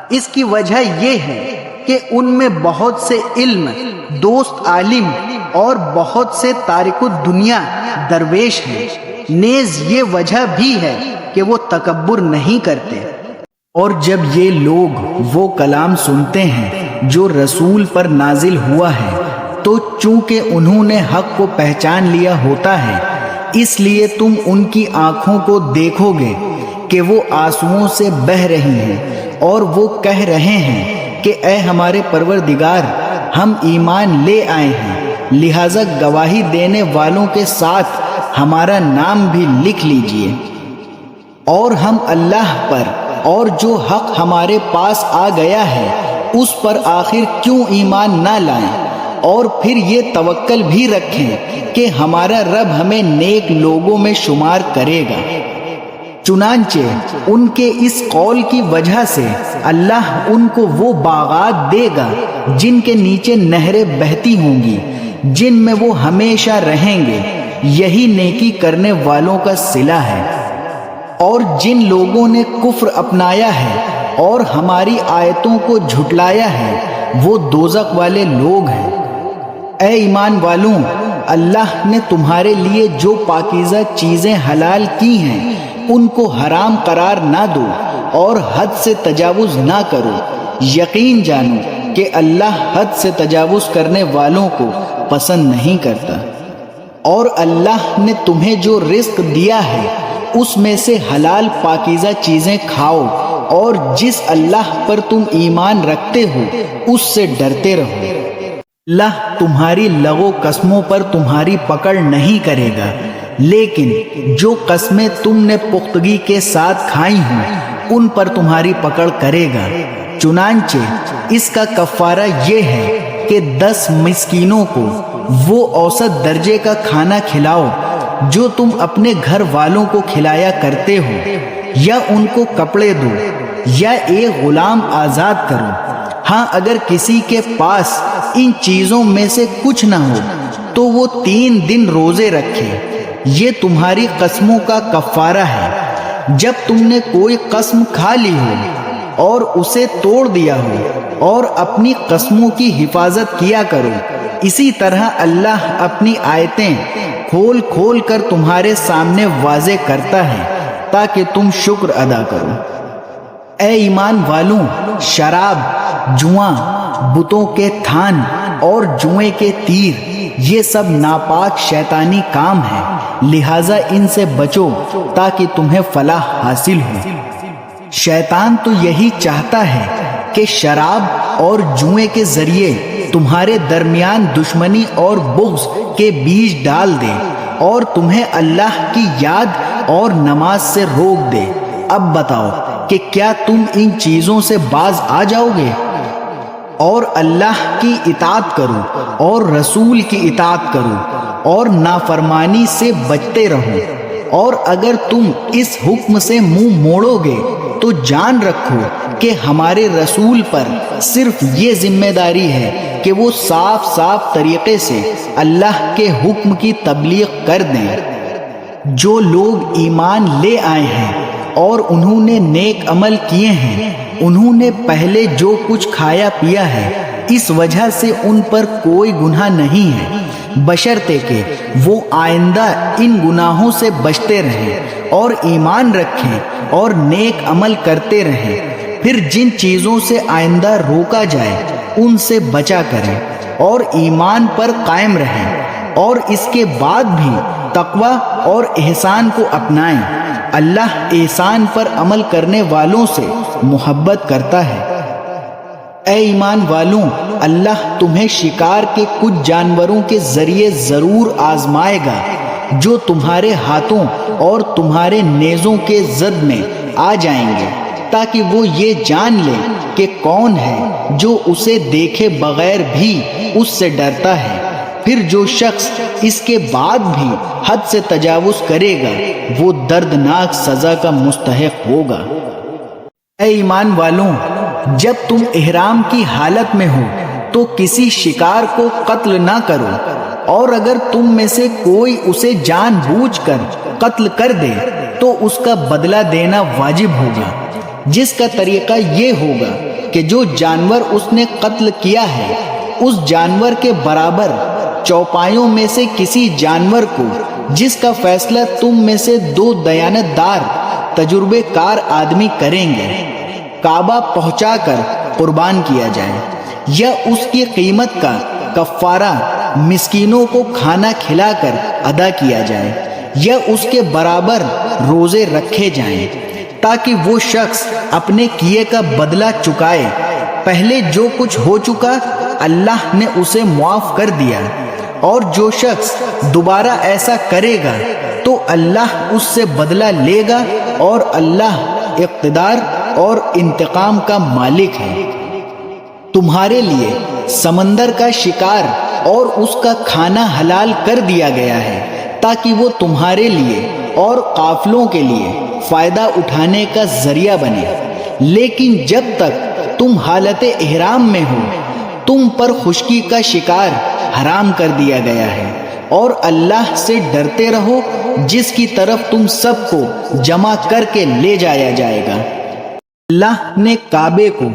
اس کی وجہ یہ ہے کہ ان میں بہت سے علم دوست عالم اور بہت سے تارک الدنیا درویش ہیں۔ نیز یہ وجہ بھی ہے کہ وہ تکبر نہیں کرتے۔ اور جب یہ لوگ وہ کلام سنتے ہیں جو رسول پر نازل ہوا ہے تو چونکہ انہوں نے حق کو پہچان لیا ہوتا ہے اس لیے تم ان کی آنکھوں کو دیکھو گے کہ وہ آنسوؤں سے بہہ رہی ہیں اور وہ کہہ رہے ہیں کہ اے ہمارے پروردگار ہم ایمان لے آئے ہیں، لہذا گواہی دینے والوں کے ساتھ ہمارا نام بھی لکھ لیجئے۔ اور ہم اللہ پر اور جو حق ہمارے پاس آ گیا ہے اس پر آخر کیوں ایمان نہ لائیں اور پھر یہ توکل بھی رکھیں کہ ہمارا رب ہمیں نیک لوگوں میں شمار کرے گا۔ چنانچہ ان کے اس قول کی وجہ سے اللہ ان کو وہ باغات دے گا جن کے نیچے نہریں بہتی ہوں گی، جن میں وہ ہمیشہ رہیں گے، یہی نیکی کرنے والوں کا صلہ ہے۔ اور جن لوگوں نے کفر اپنایا ہے اور ہماری آیتوں کو جھٹلایا ہے وہ دوزخ والے لوگ ہیں۔ اے ایمان والوں، اللہ نے تمہارے لیے جو پاکیزہ چیزیں حلال کی ہیں ان کو حرام قرار نہ دو اور حد سے تجاوز نہ کرو، یقین جانو کہ اللہ حد سے تجاوز کرنے والوں کو پسند نہیں کرتا۔ اور اللہ نے تمہیں جو رزق دیا ہے اس میں سے حلال پاکیزہ چیزیں کھاؤ، اور جس اللہ پر تم ایمان رکھتے ہو اس سے ڈرتے رہو۔ اللہ تمہاری لغو قسموں پر تمہاری پکڑ نہیں کرے گا، لیکن جو قسمیں تم نے پختگی کے ساتھ کھائی ہوں ان پر تمہاری پکڑ کرے گا۔ چنانچہ اس کا کفارہ یہ ہے کہ 10 مسکینوں کو وہ اوسط درجے کا کھانا کھلاؤ جو تم اپنے گھر والوں کو کھلایا کرتے ہو، یا ان کو کپڑے دو، یا ایک غلام آزاد کرو۔ ہاں اگر کسی کے پاس ان چیزوں میں سے کچھ نہ ہو تو وہ 3 دن روزے رکھے، یہ تمہاری قسموں کا کفارہ ہے۔ جب تم نے کوئی قسم کھا لی ہو اور اسے توڑ دیا ہو، اور اپنی قسموں کی حفاظت کیا کرو۔ اسی طرح اللہ اپنی آیتیں کھول کھول کر تمہارے سامنے واضح کرتا ہے تاکہ تم شکر ادا کرو۔ اے ایمان والوں، شراب، جوا، بتوں کے تھان اور جوئے کے تیر، یہ سب ناپاک شیطانی کام ہے، لہٰذا ان سے بچو تاکہ تمہیں فلاح حاصل ہو۔ شیطان تو یہی چاہتا ہے کہ شراب اور جوئے کے ذریعے تمہارے درمیان دشمنی اور بغض کے بیج ڈال دے، اور تمہیں اللہ کی یاد اور نماز سے روک دے۔ اب بتاؤ کہ کیا تم ان چیزوں سے باز آ جاؤ گے؟ اور اللہ کی اطاعت کرو اور رسول کی اطاعت کرو اور نافرمانی سے بچتے رہو۔ اور اگر تم اس حکم سے منہ موڑو گے تو جان رکھو کہ ہمارے رسول پر صرف یہ ذمہ داری ہے کہ وہ صاف صاف طریقے سے اللہ کے حکم کی تبلیغ کر دیں۔ جو لوگ ایمان لے آئے ہیں اور انہوں نے نیک عمل کیے ہیں، انہوں نے پہلے جو کچھ کھایا پیا ہے اس وجہ سے ان پر کوئی گناہ نہیں ہے، بشرطے کہ وہ آئندہ ان گناہوں سے بچتے رہیں اور ایمان رکھیں اور نیک عمل کرتے رہیں۔ پھر جن چیزوں سے آئندہ روکا جائے ان سے بچا کریں اور ایمان پر قائم رہیں، اور اس کے بعد بھی تقوی اور احسان کو اپنائیں۔ اللہ احسان پر عمل کرنے والوں سے محبت کرتا ہے۔ اے ایمان والوں، اللہ تمہیں شکار کے کچھ جانوروں کے ذریعے ضرور آزمائے گا جو تمہارے ہاتھوں اور تمہارے نیزوں کے زد میں آ جائیں گے، تاکہ وہ یہ جان لیں کہ کون ہے جو اسے دیکھے بغیر بھی اس سے ڈرتا ہے۔ پھر جو شخص اس کے بعد بھی حد سے تجاوز کرے گا وہ دردناک سزا کا مستحق ہوگا۔ اے ایمان والوں، جب تم احرام کی حالت میں ہو تو کسی شکار کو قتل نہ کرو، اور اگر تم میں سے کوئی اسے جان بوجھ کر قتل کر دے تو اس کا بدلہ دینا واجب ہوگا، جس کا طریقہ یہ ہوگا کہ جو جانور اس نے قتل کیا ہے اس جانور کے برابر چوپایوں میں سے کسی جانور کو، جس کا فیصلہ تم میں سے 2 دیانت دار تجربے کار آدمی کریں گے، کعبہ پہنچا کر قربان کیا جائے، یا اس کی قیمت کا کفارہ مسکینوں کو کھانا کھلا کر ادا کیا جائے، یا اس کے برابر روزے رکھے جائیں، تاکہ وہ شخص اپنے کیے کا بدلہ چکائے۔ پہلے جو کچھ ہو چکا اللہ نے اسے معاف کر دیا، اور جو شخص دوبارہ ایسا کرے گا تو اللہ اس سے بدلہ لے گا، اور اللہ اقتدار اور انتقام کا مالک ہے۔ تمہارے لیے سمندر کا شکار اور اس کا کھانا حلال کر دیا گیا ہے تاکہ وہ تمہارے لیے اور قافلوں کے لیے فائدہ اٹھانے کا ذریعہ بنے، لیکن جب تک تم حالت احرام میں ہو تم پر خشکی کا شکار حرام کر دیا گیا ہے، اور اللہ سے ڈرتے رہو جس کی طرف تم سب کو جمع کر کے لے جایا جائے گا۔ اللہ نے کعبے کو،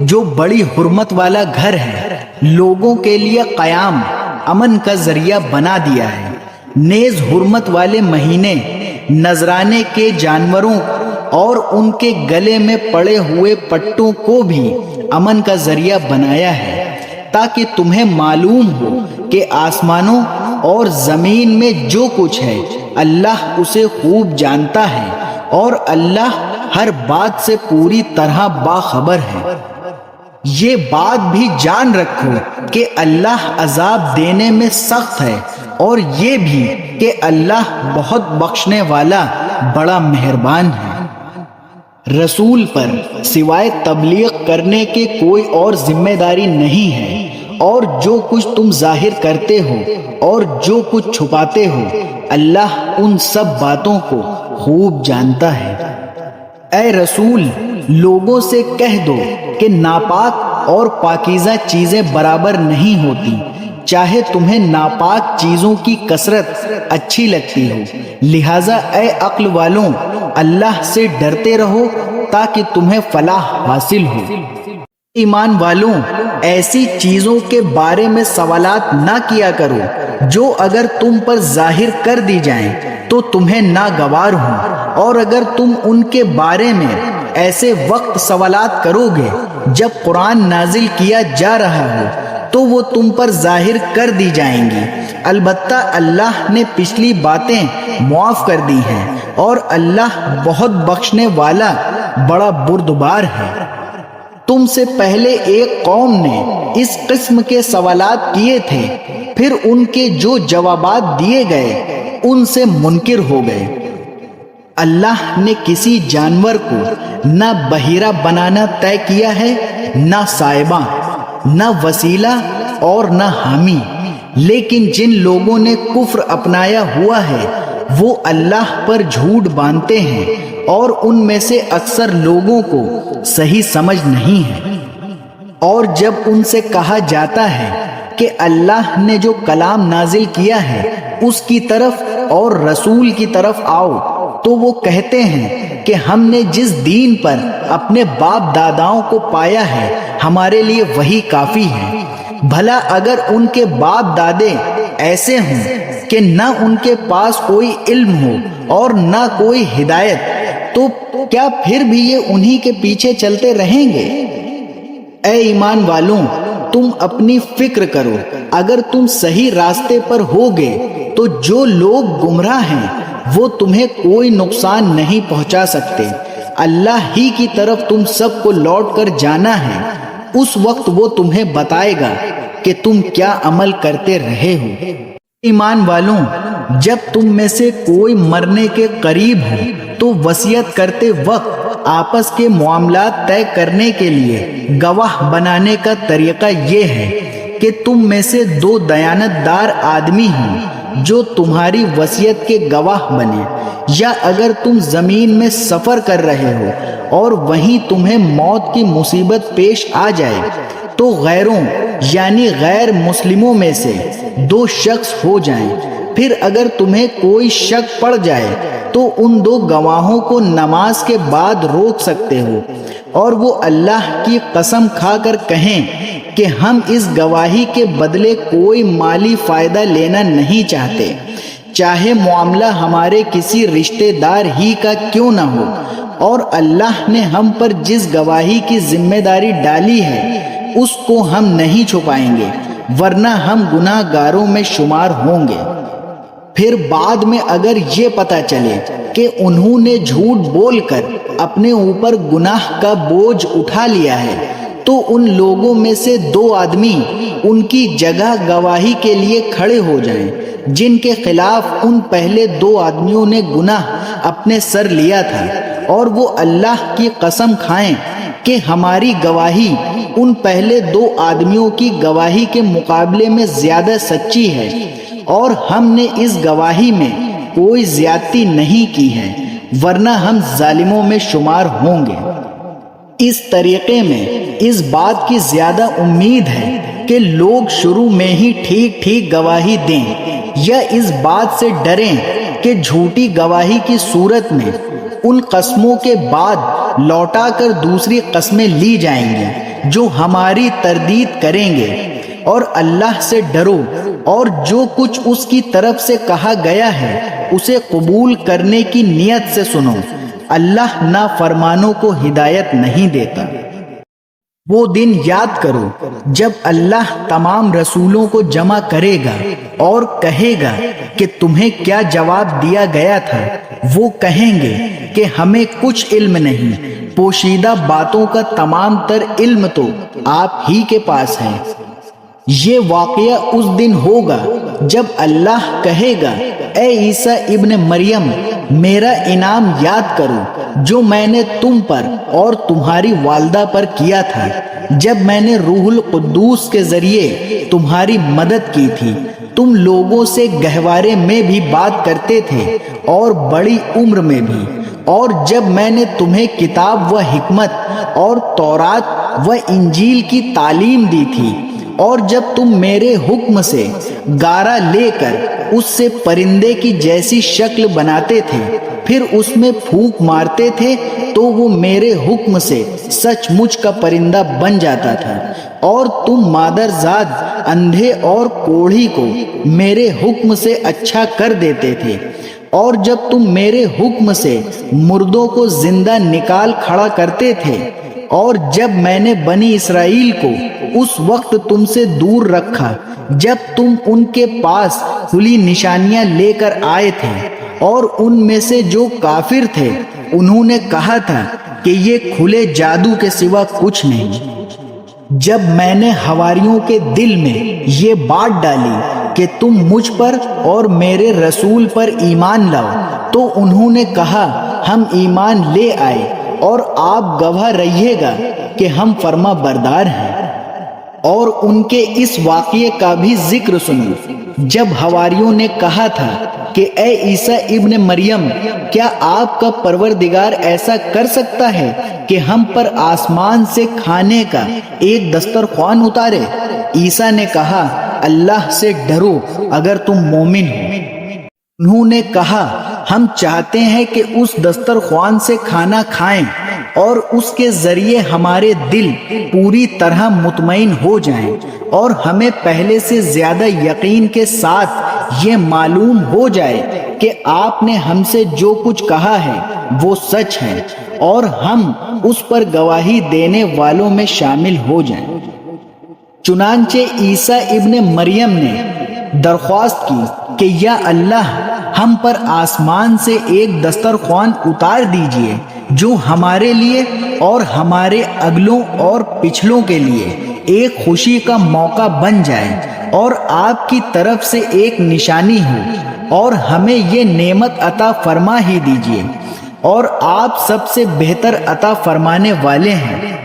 جو بڑی حرمت والا گھر ہے، لوگوں کے لیے قیام، امن کا ذریعہ بنا دیا ہے۔ نیز حرمت والے مہینے، نذرانے کے جانوروں اور ان کے گلے میں پڑے ہوئے پٹوں کو بھی امن کا ذریعہ بنایا ہے، تاکہ تمہیں معلوم ہو کہ آسمانوں اور زمین میں جو کچھ ہے اللہ اسے خوب جانتا ہے، اور اللہ ہر بات سے پوری طرح باخبر ہے۔ یہ بات بھی جان رکھو کہ اللہ عذاب دینے میں سخت ہے، اور یہ بھی کہ اللہ بہت بخشنے والا بڑا مہربان ہے۔ رسول پر سوائے تبلیغ کرنے کے کوئی اور ذمہ داری نہیں ہے، اور جو کچھ تم ظاہر کرتے ہو اور جو کچھ چھپاتے ہو اللہ ان سب باتوں کو خوب جانتا ہے۔ اے رسول، لوگوں سے کہہ دو کہ ناپاک اور پاکیزہ چیزیں برابر نہیں ہوتی، چاہے تمہیں ناپاک چیزوں کی کثرت اچھی لگتی ہو، لہٰذا اے عقل والوں اللہ سے ڈرتے رہو تاکہ تمہیں فلاح حاصل ہو۔ ایمان والوں، ایسی چیزوں کے بارے میں سوالات نہ کیا کرو جو اگر تم پر ظاہر کر دی جائیں تو تمہیں ناگوار ہوں، اور اگر تم ان کے بارے میں ایسے وقت سوالات کرو گے جب قرآن نازل کیا جا رہا ہو تو وہ تم پر ظاہر کر دی جائیں گی۔ البتہ اللہ نے پچھلی باتیں معاف کر دی ہیں، اور اللہ بہت بخشنے والا بڑا بردبار ہے۔ تم سے پہلے ایک قوم نے اس قسم کے سوالات کیے تھے، پھر ان کے جو جوابات دیے گئے ان سے منکر ہو گئے۔ اللہ نے کسی جانور کو نہ بحیرہ بنانا طے کیا ہے، نہ سائبہ، نہ وسیلہ اور نہ حامی، لیکن جن لوگوں نے کفر اپنایا ہوا ہے وہ اللہ پر جھوٹ باندھتے ہیں، اور ان میں سے اکثر لوگوں کو صحیح سمجھ نہیں ہے۔ اور جب ان سے کہا جاتا ہے کہ اللہ نے جو کلام نازل کیا ہے اس کی طرف اور رسول کی طرف آؤ، تو وہ کہتے ہیں کہ ہم نے جس دین پر اپنے باپ داداؤں کو پایا ہے ہمارے لیے وہی کافی ہے۔ بھلا اگر ان کے باپ دادے ایسے ہوں کہ نہ ان کے پاس کوئی علم ہو اور نہ کوئی ہدایت، تو کیا پھر بھی یہ انہی کے پیچھے چلتے رہیں گے؟ اے ایمان والوں، تم اپنی فکر کرو، اگر تم صحیح راستے پر ہوگے تو جو لوگ گمراہ ہیں وہ تمہیں کوئی نقصان نہیں پہنچا سکتے۔ اللہ ہی کی طرف تم سب کو لوٹ کر جانا ہے، اس وقت وہ تمہیں بتائے گا کہ تم کیا عمل کرتے رہے ہو۔ ایمان والوں، جب تم میں سے کوئی مرنے کے قریب ہو تو وصیت کرتے وقت آپس کے معاملات طے کرنے کے لیے گواہ بنانے کا طریقہ یہ ہے کہ تم میں سے دو دیانت دار آدمی ہوں جو تمہاری وصیت کے گواہ بنے، یا اگر تم زمین میں سفر کر رہے ہو اور وہیں تمہیں موت کی مصیبت پیش آ جائے تو غیروں یعنی غیر مسلموں میں سے دو شخص ہو جائیں، پھر اگر تمہیں کوئی شک پڑ جائے تو ان دو گواہوں کو نماز کے بعد روک سکتے ہو، اور وہ اللہ کی قسم کھا کر کہیں کہ ہم اس گواہی کے بدلے کوئی مالی فائدہ لینا نہیں چاہتے، چاہے معاملہ ہمارے کسی رشتہ دار ہی کا کیوں نہ ہو، اور اللہ نے ہم پر جس گواہی کی ذمہ داری ڈالی ہے اس کو ہم نہیں چھپائیں گے، ورنہ ہم گناہ گاروں میں شمار ہوں گے۔ پھر بعد میں اگر یہ پتہ چلے کہ انہوں نے جھوٹ بول کر اپنے اوپر گناہ کا بوجھ اٹھا لیا ہے تو ان لوگوں میں سے دو آدمی ان کی جگہ گواہی کے لیے کھڑے ہو جائیں جن کے خلاف ان پہلے دو آدمیوں نے گناہ اپنے سر لیا تھا، اور وہ اللہ کی قسم کھائیں کہ ہماری گواہی ان پہلے دو آدمیوں کی گواہی کے مقابلے میں زیادہ سچی ہے، اور ہم نے اس گواہی میں کوئی زیادتی نہیں کی ہے، ورنہ ہم ظالموں میں شمار ہوں گے۔ اس طریقے میں اس بات کی زیادہ امید ہے کہ لوگ شروع میں ہی ٹھیک ٹھیک گواہی دیں، یا اس بات سے ڈریں کہ جھوٹی گواہی کی صورت میں ان قسموں کے بعد لوٹا کر دوسری قسمیں لی جائیں گی جو ہماری تردید کریں گے، اور اللہ سے ڈرو اور جو کچھ اس کی طرف سے کہا گیا ہے اسے قبول کرنے کی نیت سے سنو، اللہ نافرمانوں کو ہدایت نہیں دیتا۔ وہ دن یاد کرو جب اللہ تمام رسولوں کو جمع کرے گا اور کہے گا کہ تمہیں کیا جواب دیا گیا تھا۔ وہ کہیں گے کہ ہمیں کچھ علم نہیں، پوشیدہ باتوں کا تمام تر علم تو آپ ہی کے پاس ہے۔ یہ واقعہ اس دن ہوگا جب اللہ کہے گا، اے عیسیٰ ابن مریم، میرا انعام یاد کرو جو میں نے تم پر اور تمہاری والدہ پر کیا تھا، جب میں نے روح القدوس کے ذریعے تمہاری مدد کی تھی۔ تم لوگوں سے گہوارے میں بھی بات کرتے تھے اور بڑی عمر میں بھی، اور جب میں نے تمہیں کتاب و حکمت اور تورات و انجیل کی تعلیم دی تھی، اور جب تم میرے حکم سے گارا لے کر اس سے پرندے کی جیسی شکل بناتے تھے، پھر اس میں پھونک مارتے تھے تو وہ میرے حکم سے سچ مچ کا پرندہ بن جاتا تھا، اور تم مادرزاد اندھے اور کوڑھی کو میرے حکم سے اچھا کر دیتے تھے، اور جب تم میرے حکم سے مردوں کو زندہ نکال کھڑا کرتے تھے، اور جب میں نے بنی اسرائیل کو اس وقت تم سے دور رکھا جب تم ان کے پاس کھلی نشانیاں لے کر آئے تھے، اور ان میں سے جو کافر تھے انہوں نے کہا تھا کہ یہ کھلے جادو کے سوا کچھ نہیں۔ جب میں نے حواریوں کے دل میں یہ بات ڈالی کہ تم مجھ پر اور میرے رسول پر ایمان لاؤ، تو انہوں نے کہا ہم ایمان لے آئے، اور آپ گواہ رہیے گا کہ ہم فرما بردار ہیں۔ اور ان کے اس واقعے کا بھی ذکر سنو جب حواریوں نے کہا تھا کہ اے عیسیٰ ابن مریم، کیا آپ کا پروردگار ایسا کر سکتا ہے کہ ہم پر آسمان سے کھانے کا ایک دسترخوان اتارے؟ عیسیٰ نے کہا اللہ سے ڈرو اگر تم مومن ہو۔ انہوں نے کہا ہم چاہتے ہیں کہ اس دسترخوان سے کھانا کھائیں اور اس کے ذریعے ہمارے دل پوری طرح مطمئن ہو جائیں، اور ہمیں پہلے سے زیادہ یقین کے ساتھ یہ معلوم ہو جائے کہ آپ نے ہم سے جو کچھ کہا ہے وہ سچ ہے، اور ہم اس پر گواہی دینے والوں میں شامل ہو جائیں۔ چنانچہ عیسیٰ ابن مریم نے درخواست کی کہ یا اللہ، ہم پر آسمان سے ایک دسترخوان اتار دیجئے جو ہمارے لیے اور ہمارے اگلوں اور پچھلوں کے لیے ایک خوشی کا موقع بن جائے، اور آپ کی طرف سے ایک نشانی ہو، اور ہمیں یہ نعمت عطا فرما ہی دیجئے، اور آپ سب سے بہتر عطا فرمانے والے ہیں۔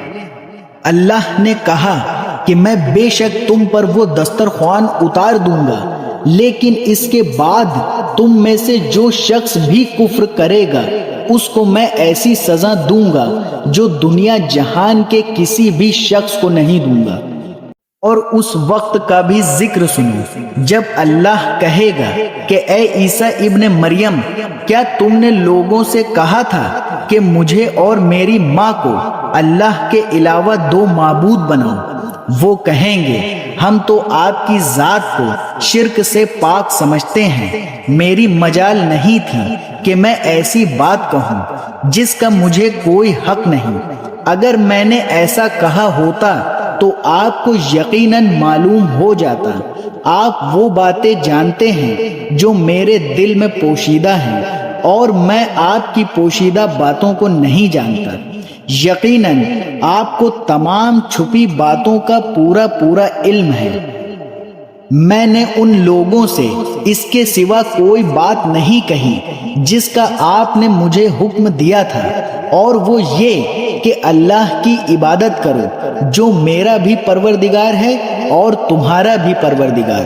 اللہ نے کہا کہ میں بے شک تم پر وہ دسترخوان اتار دوں گا، لیکن اس کے بعد تم میں سے جو شخص بھی کفر کرے گا اس کو میں ایسی سزا دوں گا جو دنیا جہان کے کسی بھی شخص کو نہیں دوں گا۔ اور اس وقت کا بھی ذکر سنو جب اللہ کہے گا کہ اے عیسیٰ ابن مریم، کیا تم نے لوگوں سے کہا تھا کہ مجھے اور میری ماں کو اللہ کے علاوہ دو معبود بناؤ؟ وہ کہیں گے ہم تو آپ کی ذات کو شرک سے پاک سمجھتے ہیں، میری مجال نہیں تھی کہ میں ایسی بات کہوں جس کا مجھے کوئی حق نہیں۔ اگر میں نے ایسا کہا ہوتا تو آپ کو یقیناً معلوم ہو جاتا۔ آپ وہ باتیں جانتے ہیں جو میرے دل میں پوشیدہ ہیں، اور میں آپ کی پوشیدہ باتوں کو نہیں جانتا۔ یقیناً آپ کو تمام چھپی باتوں کا پورا پورا علم ہے۔ میں نے ان لوگوں سے اس کے سوا کوئی بات نہیں کہی جس کا آپ نے مجھے حکم دیا تھا، اور وہ یہ کہ اللہ کی عبادت کرو جو میرا بھی پروردگار ہے اور تمہارا بھی پروردگار۔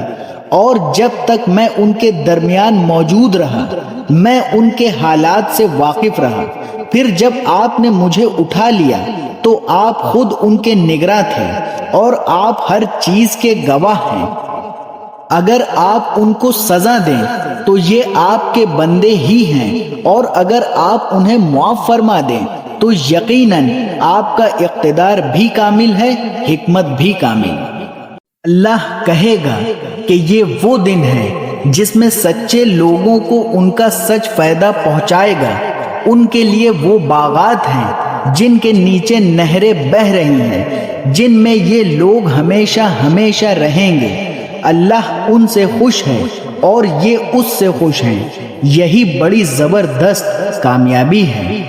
اور جب تک میں ان کے درمیان موجود رہا میں ان کے حالات سے واقف رہا۔ پھر جب آپ نے مجھے اٹھا لیا تو آپ خود ان کے نگراں تھے، اور آپ ہر چیز کے گواہ ہیں۔ اگر آپ ان کو سزا دیں تو یہ آپ کے بندے ہی ہیں، اور اگر آپ انہیں معاف فرما دیں تو یقیناً آپ کا اقتدار بھی کامل ہے، حکمت بھی کامل۔ اللہ کہے گا کہ یہ وہ دن ہے جس میں سچے لوگوں کو ان کا سچ فائدہ پہنچائے گا۔ ان کے لیے وہ باغات ہیں جن کے نیچے نہریں بہہ رہی ہیں، جن میں یہ لوگ ہمیشہ ہمیشہ رہیں گے۔ اللہ ان سے خوش ہے اور یہ اس سے خوش ہیں، یہی بڑی زبردست کامیابی ہے۔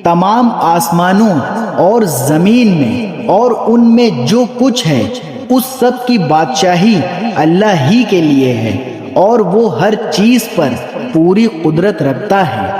تمام آسمانوں اور زمین میں اور ان میں جو کچھ ہے اس سب کی بادشاہی اللہ ہی کے لیے ہے، اور وہ ہر چیز پر پوری قدرت رکھتا ہے۔